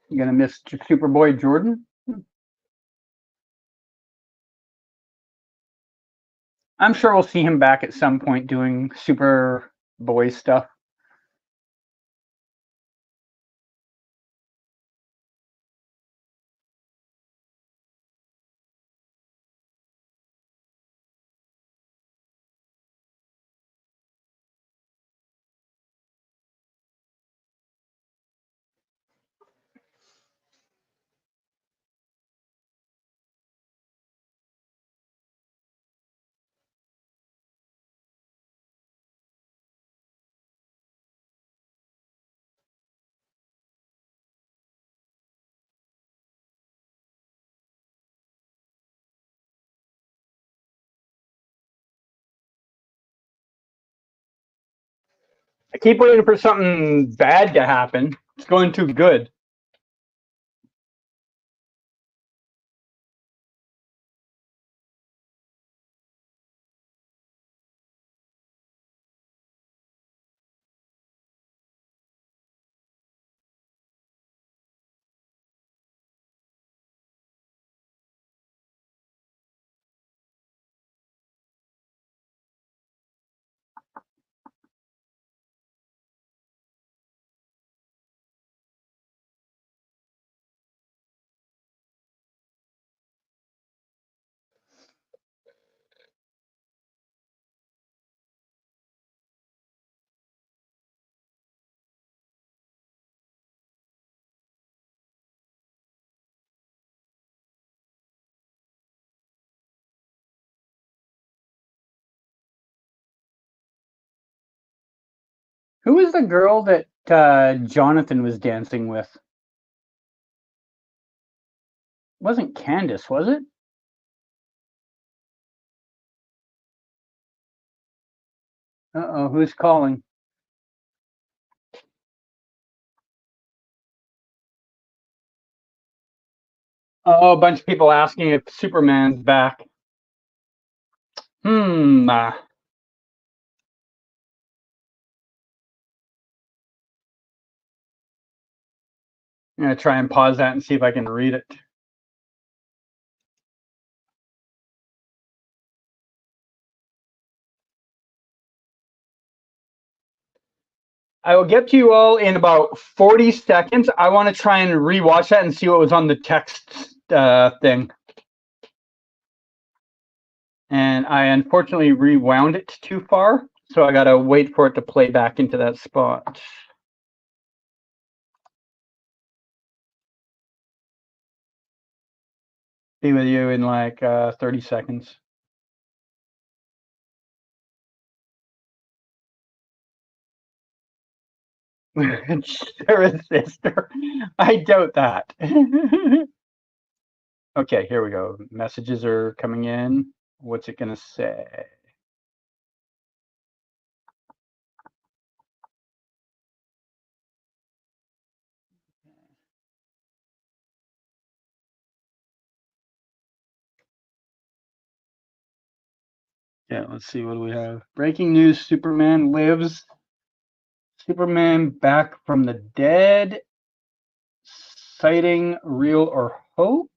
You gonna miss Superboy Jordan? I'm sure we'll see him back at some point doing super boy stuff. I keep waiting for something bad to happen. It's going too good. Who was the girl that Jonathan was dancing with? Wasn't Candace, was it? Uh-oh, who's calling? Oh, a bunch of people asking if Superman's back. I'm going to try and pause that and see if I can read it. I will get to you all in about 40 seconds. I want to try and rewatch that and see what was on the text thing. And I unfortunately rewound it too far, so I got to wait for it to play back into that spot. Be with you in like 30 seconds. Sarah's sister. I doubt that. Okay, here we go. Messages are coming in. What's it going to say? Yeah, let's see. What do we have? Breaking news: Superman lives. Superman back from the dead. Sighting real or hoax?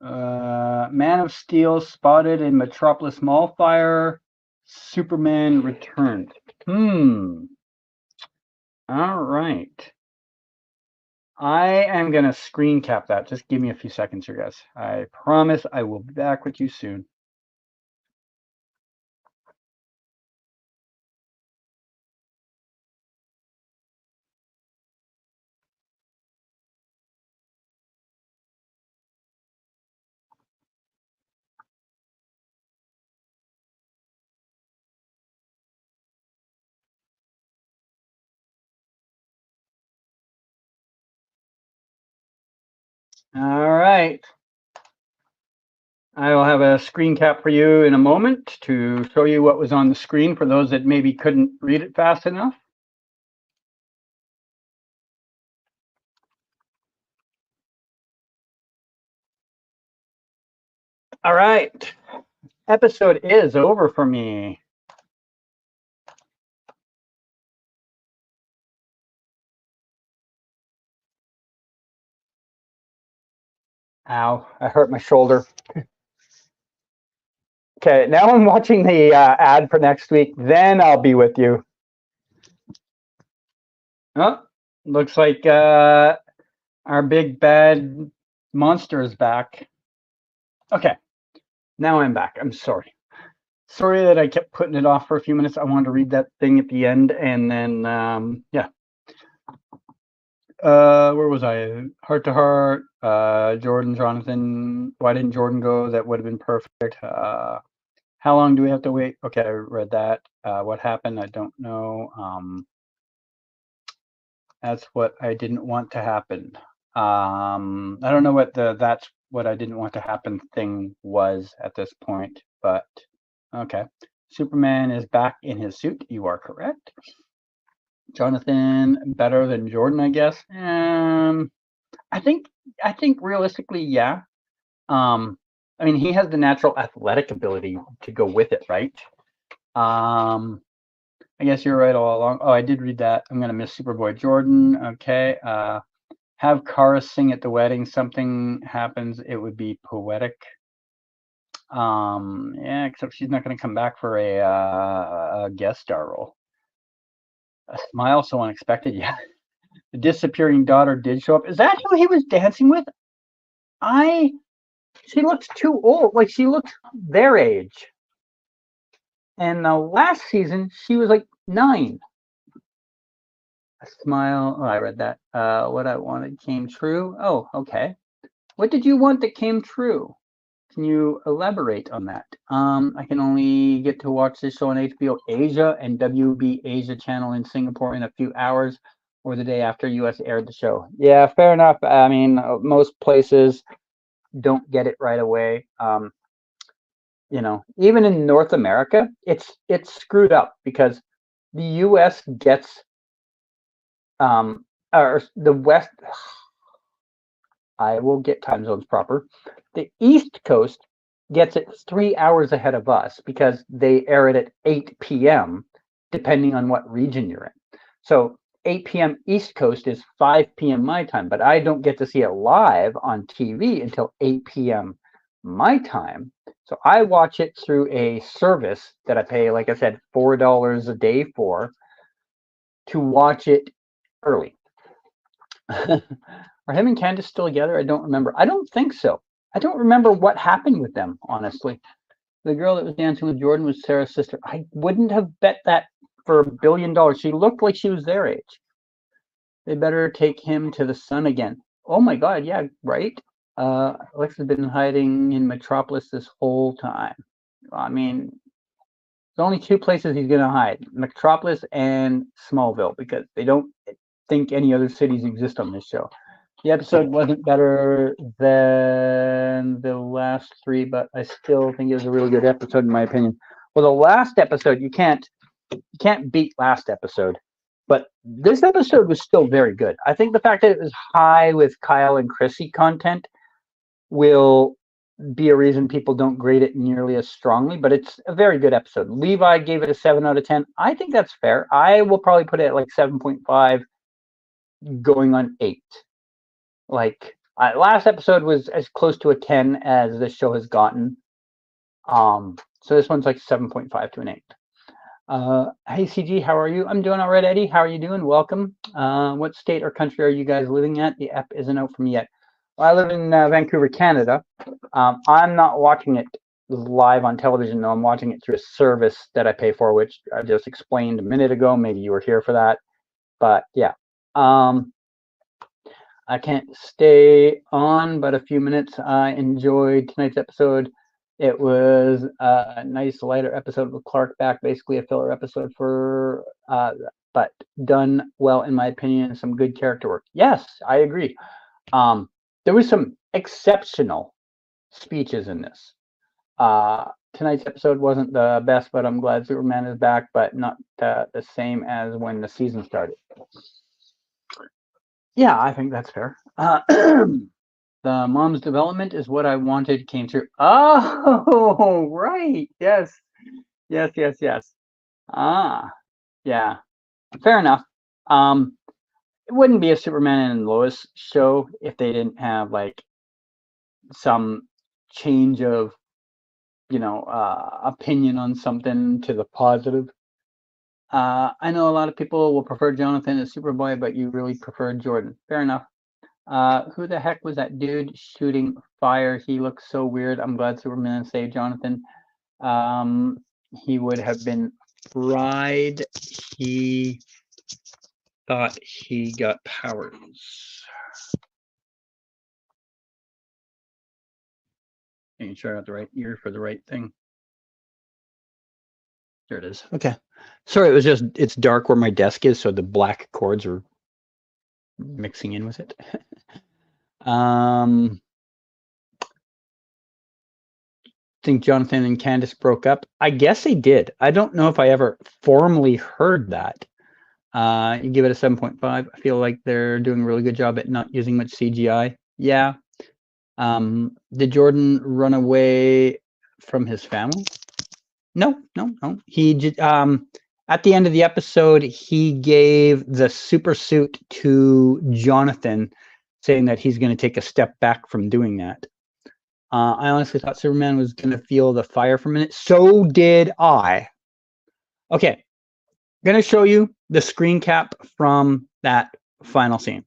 Man of Steel spotted in Metropolis Mall fire. Superman returned. All right. I am going to screen cap that. Just give me a few seconds here, guys. I promise I will be back with you soon. All right. I will have a screen cap for you in a moment to show you what was on the screen for those that maybe couldn't read it fast enough. All right. Episode is over for me. Ow, I hurt my shoulder. Okay, now I'm watching the ad for next week. Then I'll be with you. Oh, looks like our big bad monster is back. Okay, now I'm back. I'm sorry. Sorry that I kept putting it off for a few minutes. I wanted to read that thing at the end, and then yeah. Where was I? Heart to Heart. Jordan, Jonathan. Why didn't Jordan go? That would have been perfect. How long do we have to wait? Okay, I read that. What happened? I don't know. That's what I didn't want to happen. I don't know what the that's what I didn't want to happen thing was at this point, but okay. Superman is back in his suit. You are correct. Jonathan better than Jordan, I guess. I think realistically, yeah. I mean, he has the natural athletic ability to go with it, right? I guess you're right all along. Oh, I did read that. I'm gonna miss Superboy Jordan. Okay. Have Kara sing at the wedding. Something happens. It would be poetic. Yeah, except she's not gonna come back for a guest star role. A smile so unexpected. Yeah. The disappearing daughter did show up. Is that who he was dancing with? She looks too old. Like she looks their age. And the last season, she was like 9. A smile. Oh, I read that. What I wanted came true. Oh, okay. What did you want that came true? Can you elaborate on that? I can only get to watch this show on HBO Asia and WB Asia channel in Singapore in a few hours or the day after US aired the show. Yeah, fair enough. I mean, most places don't get it right away. You know, even in North America, it's screwed up because the US gets or the West. I will get time zones proper. The East Coast gets it 3 hours ahead of us because they air it at 8 p.m. depending on what region you're in. So 8 p.m. East Coast is 5 p.m. my time, but I don't get to see it live on TV until 8 p.m. my time. So I watch it through a service that I pay, like I said, $4 a day for to watch it early. Are him and Candace still together? I don't remember. I don't think so. I don't remember what happened with them, honestly. The girl that was dancing with Jordan was Sarah's sister. I wouldn't have bet that for $1 billion. She looked like she was their age. They better take him to the sun again. Oh my God, yeah, right? Lex has been hiding in Metropolis this whole time. I mean, there's only 2 places he's going to hide, Metropolis and Smallville, because they don't think any other cities exist on this show. The episode wasn't better than the last 3, but I still think it was a really good episode in my opinion. Well, the last episode, you can't beat last episode, but this episode was still very good. I think the fact that it was high with Kyle and Chrissy content will be a reason people don't grade it nearly as strongly, but it's a very good episode. Levi gave it a 7 out of 10. I think that's fair. I will probably put it at like 7.5 going on 8. Like last episode was as close to a 10 as this show has gotten. So this one's like 7.5 to an 8. Hey CG, how are you? I'm doing all right, Eddie. How are you doing? Welcome. What state or country are you guys living at? The app isn't out for me yet. Well, I live in Vancouver, Canada. I'm not watching it live on television, though. I'm watching it through a service that I pay for, which I just explained a minute ago. Maybe you were here for that. But yeah. I can't stay on but a few minutes. I enjoyed tonight's episode. It was a nice lighter episode with Clark back, basically a filler episode for, but done well in my opinion. Some good character work. Yes, I agree. There was some exceptional speeches in this. Tonight's episode wasn't the best, but I'm glad Superman is back, but not the same as when the season started. Yeah, I think that's fair. The mom's development is what I wanted came through. Oh, right. Yes. Ah, yeah. Fair enough. It wouldn't be a Superman and Lois show if they didn't have like some change of opinion on something to the positive. I know a lot of people will prefer Jonathan as Superboy, but you really prefer Jordan. Fair enough. Who the heck was that dude shooting fire? He looks so weird. I'm glad Superman saved Jonathan. He would have been fried. He thought he got powers. Making sure I got the right ear for the right thing. There it is. Okay. Sorry, it's dark where my desk is, so the black cords are mixing in with it. Think Jonathan and Candace broke up. I guess they did. I don't know if I ever formally heard that. You give it a 7.5. I feel like they're doing a really good job at not using much CGI. Yeah. Did Jordan run away from his family? No. He at the end of the episode, he gave the super suit to Jonathan, saying that he's going to take a step back from doing that. I honestly thought Superman was going to feel the fire for a minute. So did I. Okay. I'm going to show you the screen cap from that final scene.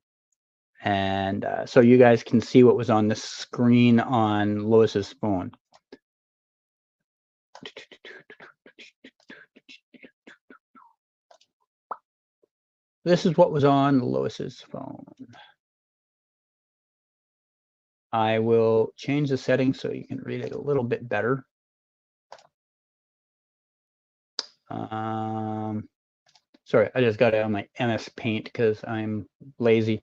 And so you guys can see what was on the screen on Lois's phone. This is what was on Lois's phone. I will change the settings so you can read it a little bit better. Sorry, I just got it on my MS Paint because I'm lazy.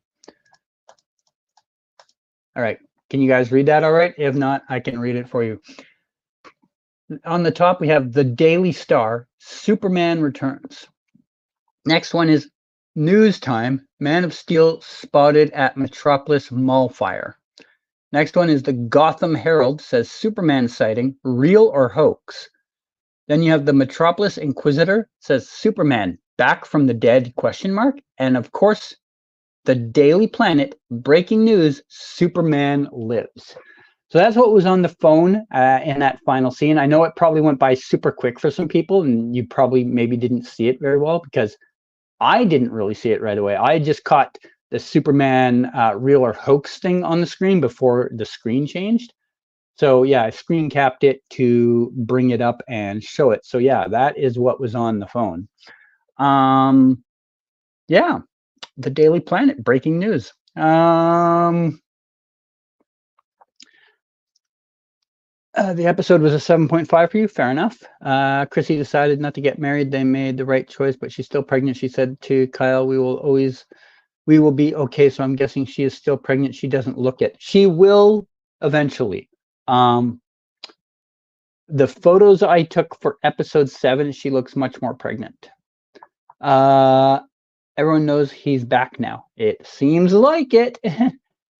All right, can you guys read that all right? If not, I can read it for you. On the top, we have the Daily Star, Superman returns. Next one is News Time, Man of Steel spotted at Metropolis Mall fire. Next one is the Gotham Herald, says Superman sighting, real or hoax? Then you have the Metropolis Inquisitor, says Superman back from the dead, ? And of course, the Daily Planet, breaking news, Superman lives. So that's what was on the phone in that final scene. I know it probably went by super quick for some people, and you probably maybe didn't see it very well because I didn't really see it right away. I just caught the Superman real or hoax thing on the screen before the screen changed. So yeah, I screen capped it to bring it up and show it. So yeah, that is what was on the phone. Yeah, the Daily Planet, breaking news. The episode was a 7.5 for you. Fair enough. Chrissy decided not to get married. They made the right choice, but she's still pregnant. She said to Kyle, we will be okay. So I'm guessing she is still pregnant. She doesn't look it. She will eventually. The photos I took for episode 7, she looks much more pregnant. Everyone knows he's back now. It seems like it.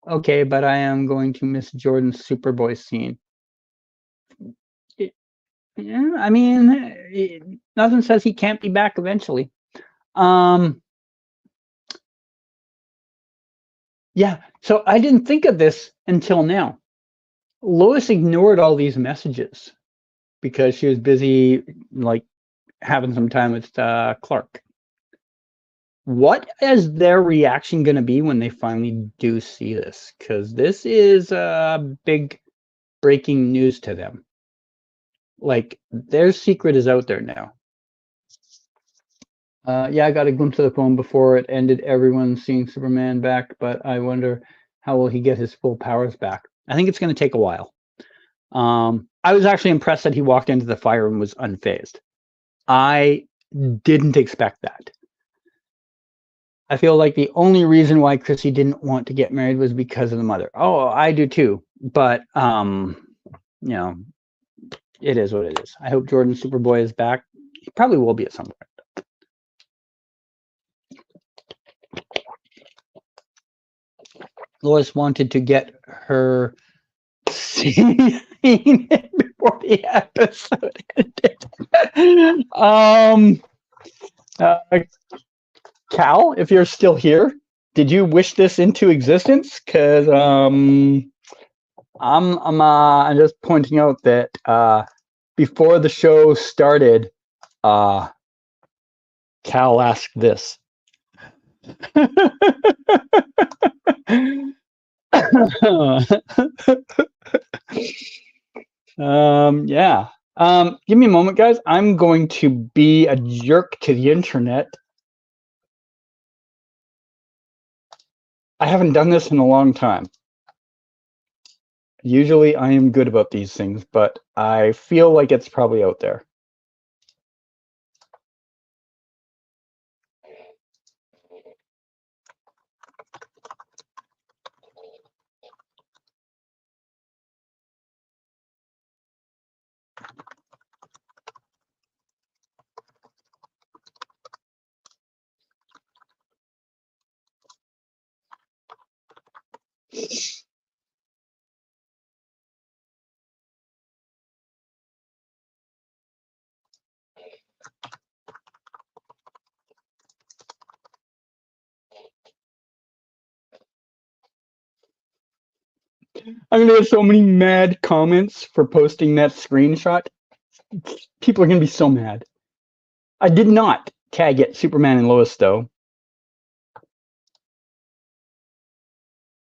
Okay, but I am going to miss Jordan's Superboy scene. Yeah, I mean, nothing says he can't be back eventually. Yeah, so I didn't think of this until now. Lois ignored all these messages because she was busy, like, having some time with Clark. What is their reaction going to be when they finally do see this? Because this is big breaking news to them. Like, their secret is out there now. Yeah, I got a glimpse of the phone before it ended. Everyone seeing Superman back, but I wonder how will he get his full powers back? I think it's going to take a while. I was actually impressed that he walked into the fire and was unfazed. I didn't expect that. I feel like the only reason why Chrissy didn't want to get married was because of the mother. Oh, I do too. But, you know, it is what it is. I hope Jordan Superboy is back. He probably will be at some point. Lois wanted to get her scene before the episode ended. Cal, if you're still here, did you wish this into existence? Because I'm just pointing out that before the show started, Cal asked this. Yeah. Give me a moment, guys. I'm going to be a jerk to the internet. I haven't done this in a long time. Usually I am good about these things, but I feel like it's probably out there. I'm gonna get so many mad comments for posting that screenshot. People are gonna be so mad. I did not tag it Superman and Lois though.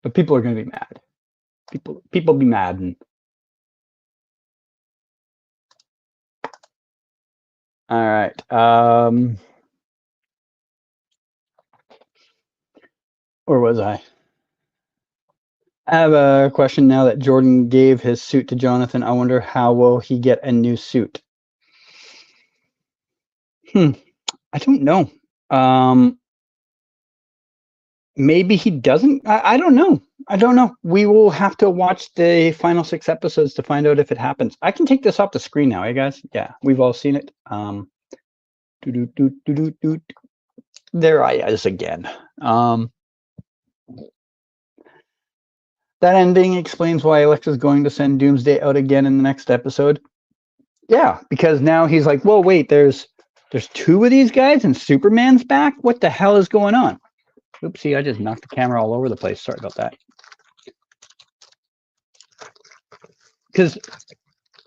But people are gonna be mad. People be mad. And... All right. Where was I? I have a question now that Jordan gave his suit to Jonathan. I wonder how will he get a new suit? I don't know. Maybe he doesn't. I don't know. I don't know. We will have to watch the final 6 episodes to find out if it happens. I can take this off the screen now, guys. Yeah, we've all seen it. There I is again. That ending explains why Elektra's going to send Doomsday out again in the next episode. Yeah, because now he's like, whoa, wait, there's 2 of these guys and Superman's back? What the hell is going on? Oopsie, I just knocked the camera all over the place. Sorry about that. Because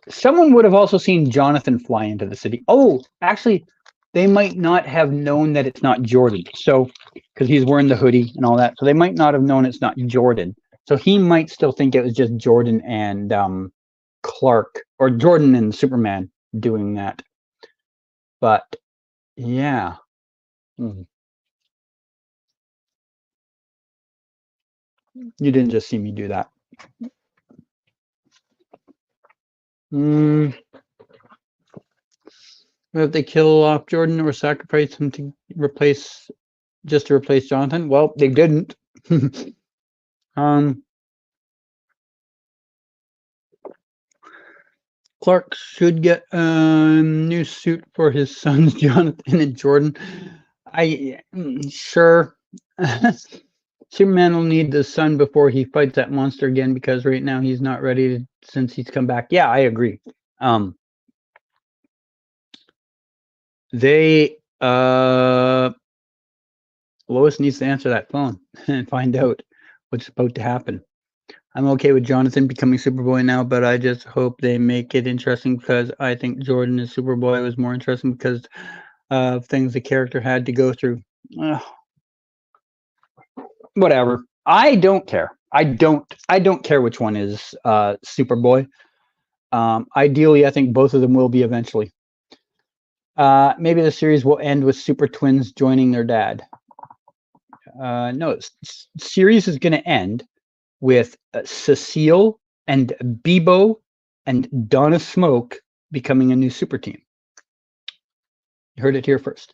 someone would have also seen Jonathan fly into the city. Oh, actually, they might not have known that it's not Jordan. So, because he's wearing the hoodie and all that. So they might not have known it's not Jordan. So he might still think it was just Jordan and Clark, or Jordan and Superman doing that. But, yeah. You didn't just see me do that. If they kill off Jordan or sacrifice him to replace Jonathan, well, they didn't. Clark should get a new suit for his sons, Jonathan and Jordan. Sure. Superman will need the sun before he fights that monster again, because right now he's not ready since he's come back. Yeah, I agree. Lois needs to answer that phone and find out what's about to happen. I'm okay with Jonathan becoming Superboy now, but I just hope they make it interesting, because I think Jordan as Superboy was more interesting because of things the character had to go through. Whatever. I don't care. I don't care which one is Superboy. Ideally, I think both of them will be eventually. Maybe the series will end with super twins joining their dad. No, series is going to end with Cecile and Bebo and Donna Smoke becoming a new super team. You heard it here first.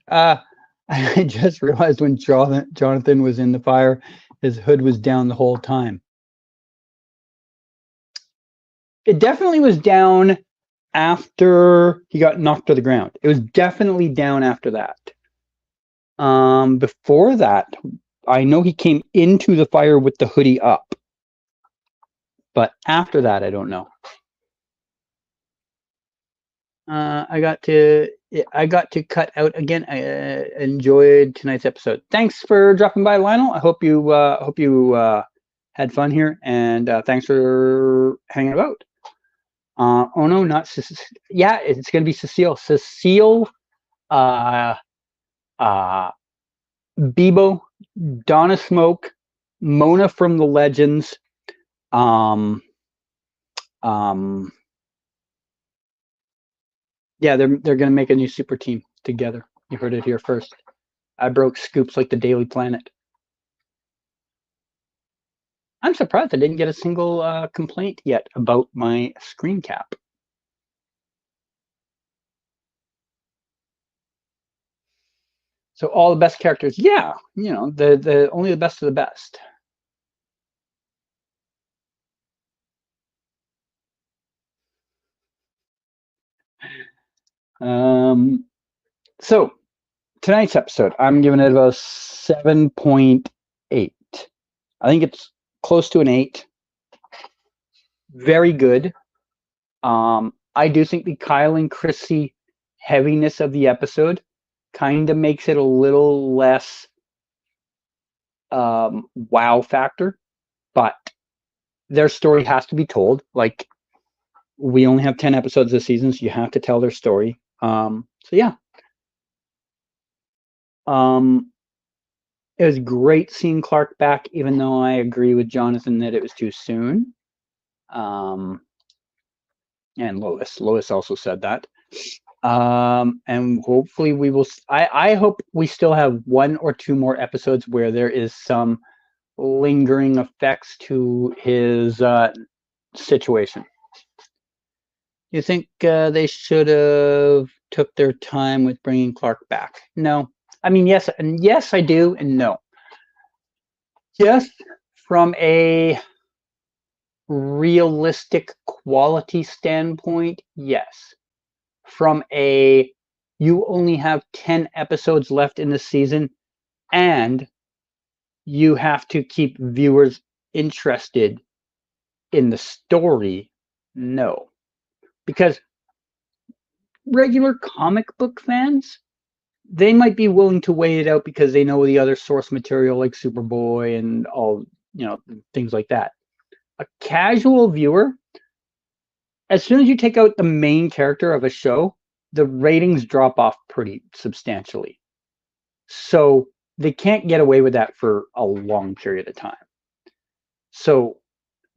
I just realized when Jonathan was in the fire, his hood was down the whole time. It definitely was down after he got knocked to the ground. It was definitely down after that. Before that, I know he came into the fire with the hoodie up. But after that, I don't know. I got to cut out again. I enjoyed tonight's episode. Thanks for dropping by, Lionel. I hope you had fun here, and thanks for hanging about. Oh no, not yeah, it's gonna be Cecile. Cecile, uh, Bebo, Donna Smoke, Mona from the Legends. Um, um, yeah, they're gonna make a new super team together. You heard it here first. I broke scoops like the Daily Planet. I'm surprised I didn't get a single complaint yet about my screen cap. So all the best characters, yeah, the only the best of the best. So tonight's episode, I'm giving it a 7.8. I think it's close to an 8. Very good. I do think the Kyle and Chrissy heaviness of the episode kind of makes it a little less wow factor, but their story has to be told. Like, we only have 10 episodes this season, so you have to tell their story. So yeah. It was great seeing Clark back, even though I agree with Jonathan that it was too soon. And Lois also said that. And hopefully we will. I hope we still have 1 or 2 more episodes where there is some lingering effects to his situation. You think they should have took their time with bringing Clark back? No. I mean, yes, and yes, I do, and no. Yes, from a realistic quality standpoint, yes. From a you only have 10 episodes left in the season and you have to keep viewers interested in the story, no. Because regular comic book fans, they might be willing to wait it out because they know the other source material like Superboy and all, things like that. A casual viewer, as soon as you take out the main character of a show, the ratings drop off pretty substantially. So they can't get away with that for a long period of time. So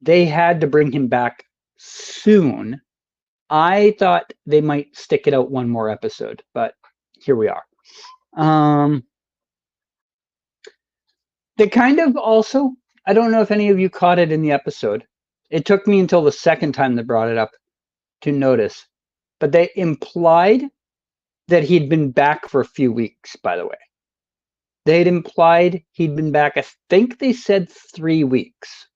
they had to bring him back soon. I thought they might stick it out 1 more episode, but here we are. They kind of also, I don't know if any of you caught it in the episode. It took me until the second time they brought it up to notice, but they implied that he'd been back for a few weeks, by the way. They'd implied he'd been back, I think they said 3 weeks.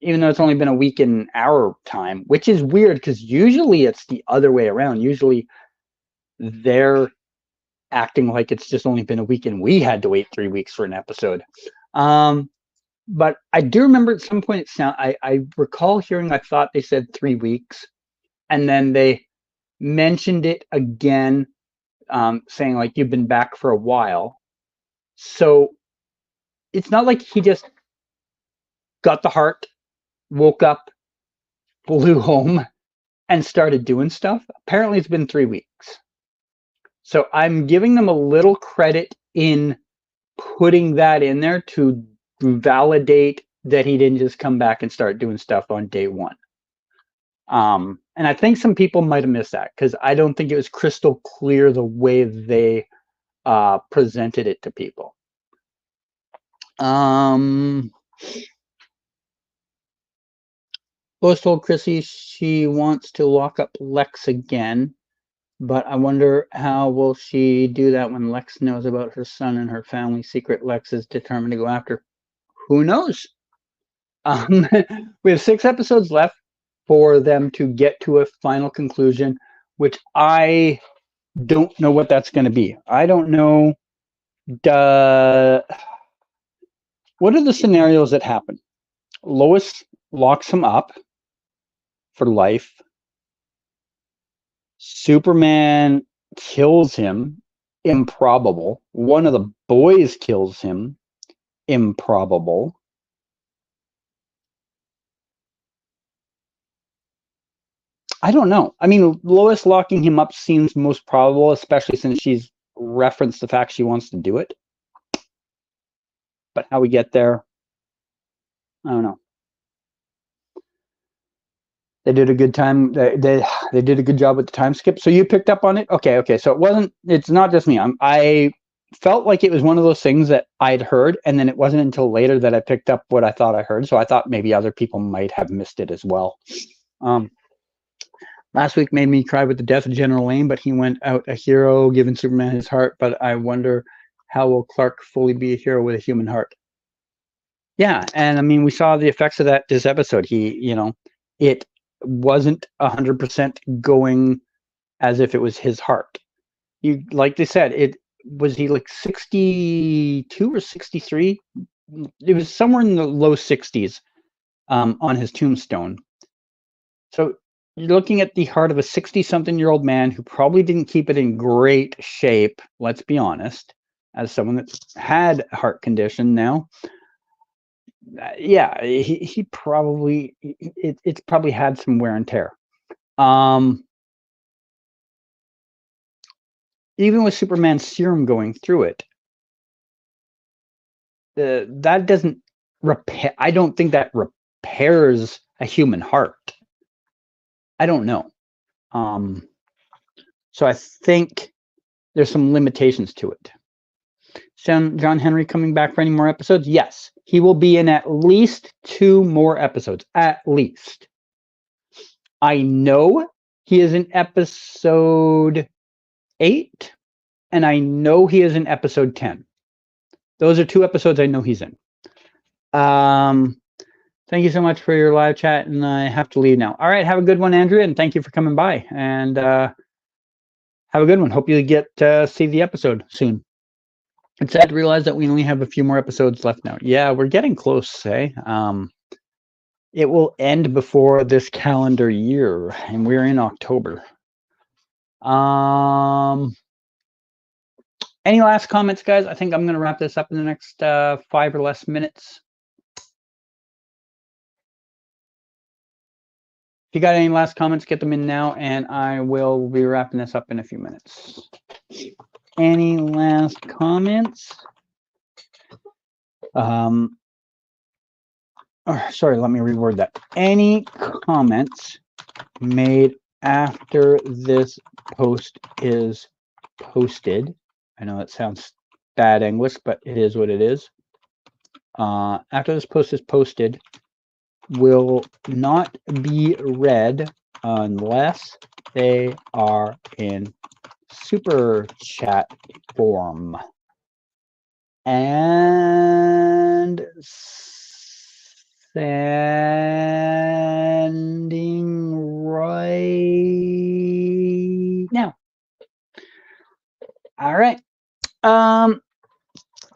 Even though it's only been a week in our time, which is weird because usually it's the other way around. Usually they're acting like it's just only been a week and we had to wait 3 weeks for an episode. But I do remember at some point I recall hearing, I thought they said 3 weeks, and then they mentioned it again, saying like you've been back for a while. So it's not like he just got the heart, woke up, flew home, and started doing stuff. Apparently it's been 3 weeks. So I'm giving them a little credit in putting that in there to validate that he didn't just come back and start doing stuff on day 1. And I think some people might have missed that because I don't think it was crystal clear the way they presented it to people. Lois told Chrissy she wants to lock up Lex again, but I wonder how will she do that when Lex knows about her son and her family secret Lex is determined to go after. Who knows? We have 6 episodes left for them to get to a final conclusion, which I don't know what that's going to be. I don't know. What are the scenarios that happen? Lois locks him up for life. Superman kills him. Improbable. One of the boys kills him. Improbable. I don't know. I mean, Lois locking him up seems most probable, especially since she's referenced the fact she wants to do it. But how we get there, I don't know. They did a good time. They did a good job with the time skip. So you picked up on it. Okay. So it's not just me. I felt like it was one of those things that I'd heard, and then it wasn't until later that I picked up what I thought I heard. So I thought maybe other people might have missed it as well. Last week made me cry with the death of General Lane, but he went out a hero, giving Superman his heart. But I wonder, how will Clark fully be a hero with a human heart? Yeah, and I mean, we saw the effects of that this episode. It wasn't 100% going as if it was his heart. Like they said, he like 62 or 63? It was somewhere in the low 60s on his tombstone. So you're looking at the heart of a 60-something-year-old man who probably didn't keep it in great shape, let's be honest, as someone that's had a heart condition now. Yeah, he probably, it's probably had some wear and tear. Even with Superman's serum going through it, that doesn't repair. I don't think that repairs a human heart. I don't know. So I think there's some limitations to it. John Henry coming back for any more episodes? Yes, he will be in at least 2 more episodes. At least. I know he is in episode 8, and I know he is in episode 10. Those are 2 episodes I know he's in. Thank you so much for your live chat, and I have to leave now. All right, have a good one, Andrea, and thank you for coming by. And have a good one. Hope you get to see the episode soon. It's sad to realize that we only have a few more episodes left now. Yeah, we're getting close, eh? It will end before this calendar year, and we're in October. Any last comments, guys? I think I'm going to wrap this up in the next 5 or less minutes. If you got any last comments, get them in now, and I will be wrapping this up in a few minutes. Any last comments? Sorry, let me reword that. Any comments made after this post is posted? I know that sounds bad English, but it is what it is. After this post is posted, will not be read unless they are in super chat form. And sending right now. All right.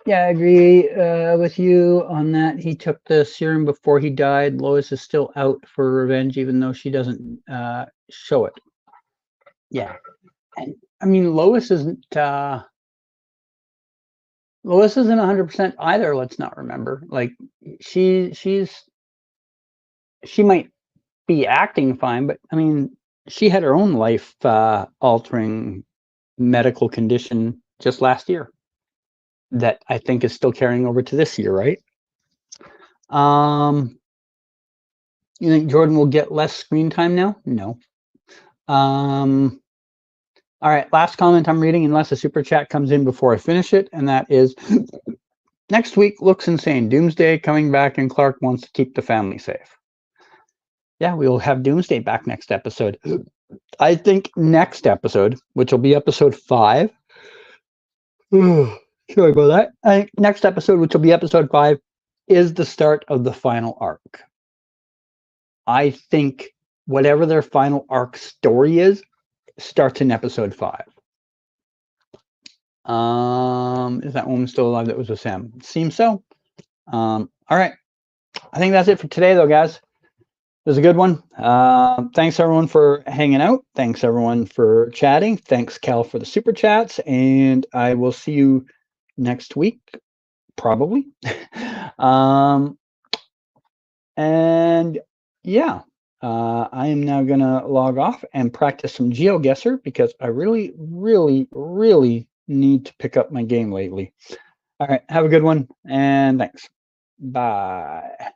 Yeah, I agree with you on that. He took the serum before he died. Lois is still out for revenge, even though she doesn't show it. Yeah, and I mean, Lois isn't 100% either. Let's not remember. Like she might be acting fine, but I mean, she had her own life altering medical condition just last year that I think is still carrying over to this year, right? You think Jordan will get less screen time now? No. All right, last comment I'm reading, unless a super chat comes in before I finish it, and that is, next week looks insane. Doomsday coming back, and Clark wants to keep the family safe. Yeah, we will have Doomsday back next episode. I think next episode, which will be episode 5. Sorry about that. I think next episode, which will be episode 5, is the start of the final arc. I think whatever their final arc story is starts in episode 5. Is that woman still alive that was with Sam? Seems so. All right. I think that's it for today, though, guys. It was a good one. Thanks, everyone, for hanging out. Thanks, everyone, for chatting. Thanks, Cal, for the super chats. And I will see you next week, probably. And yeah, I am now going to log off and practice some GeoGuessr because I really, really, really need to pick up my game lately. All right, have a good one, and thanks. Bye.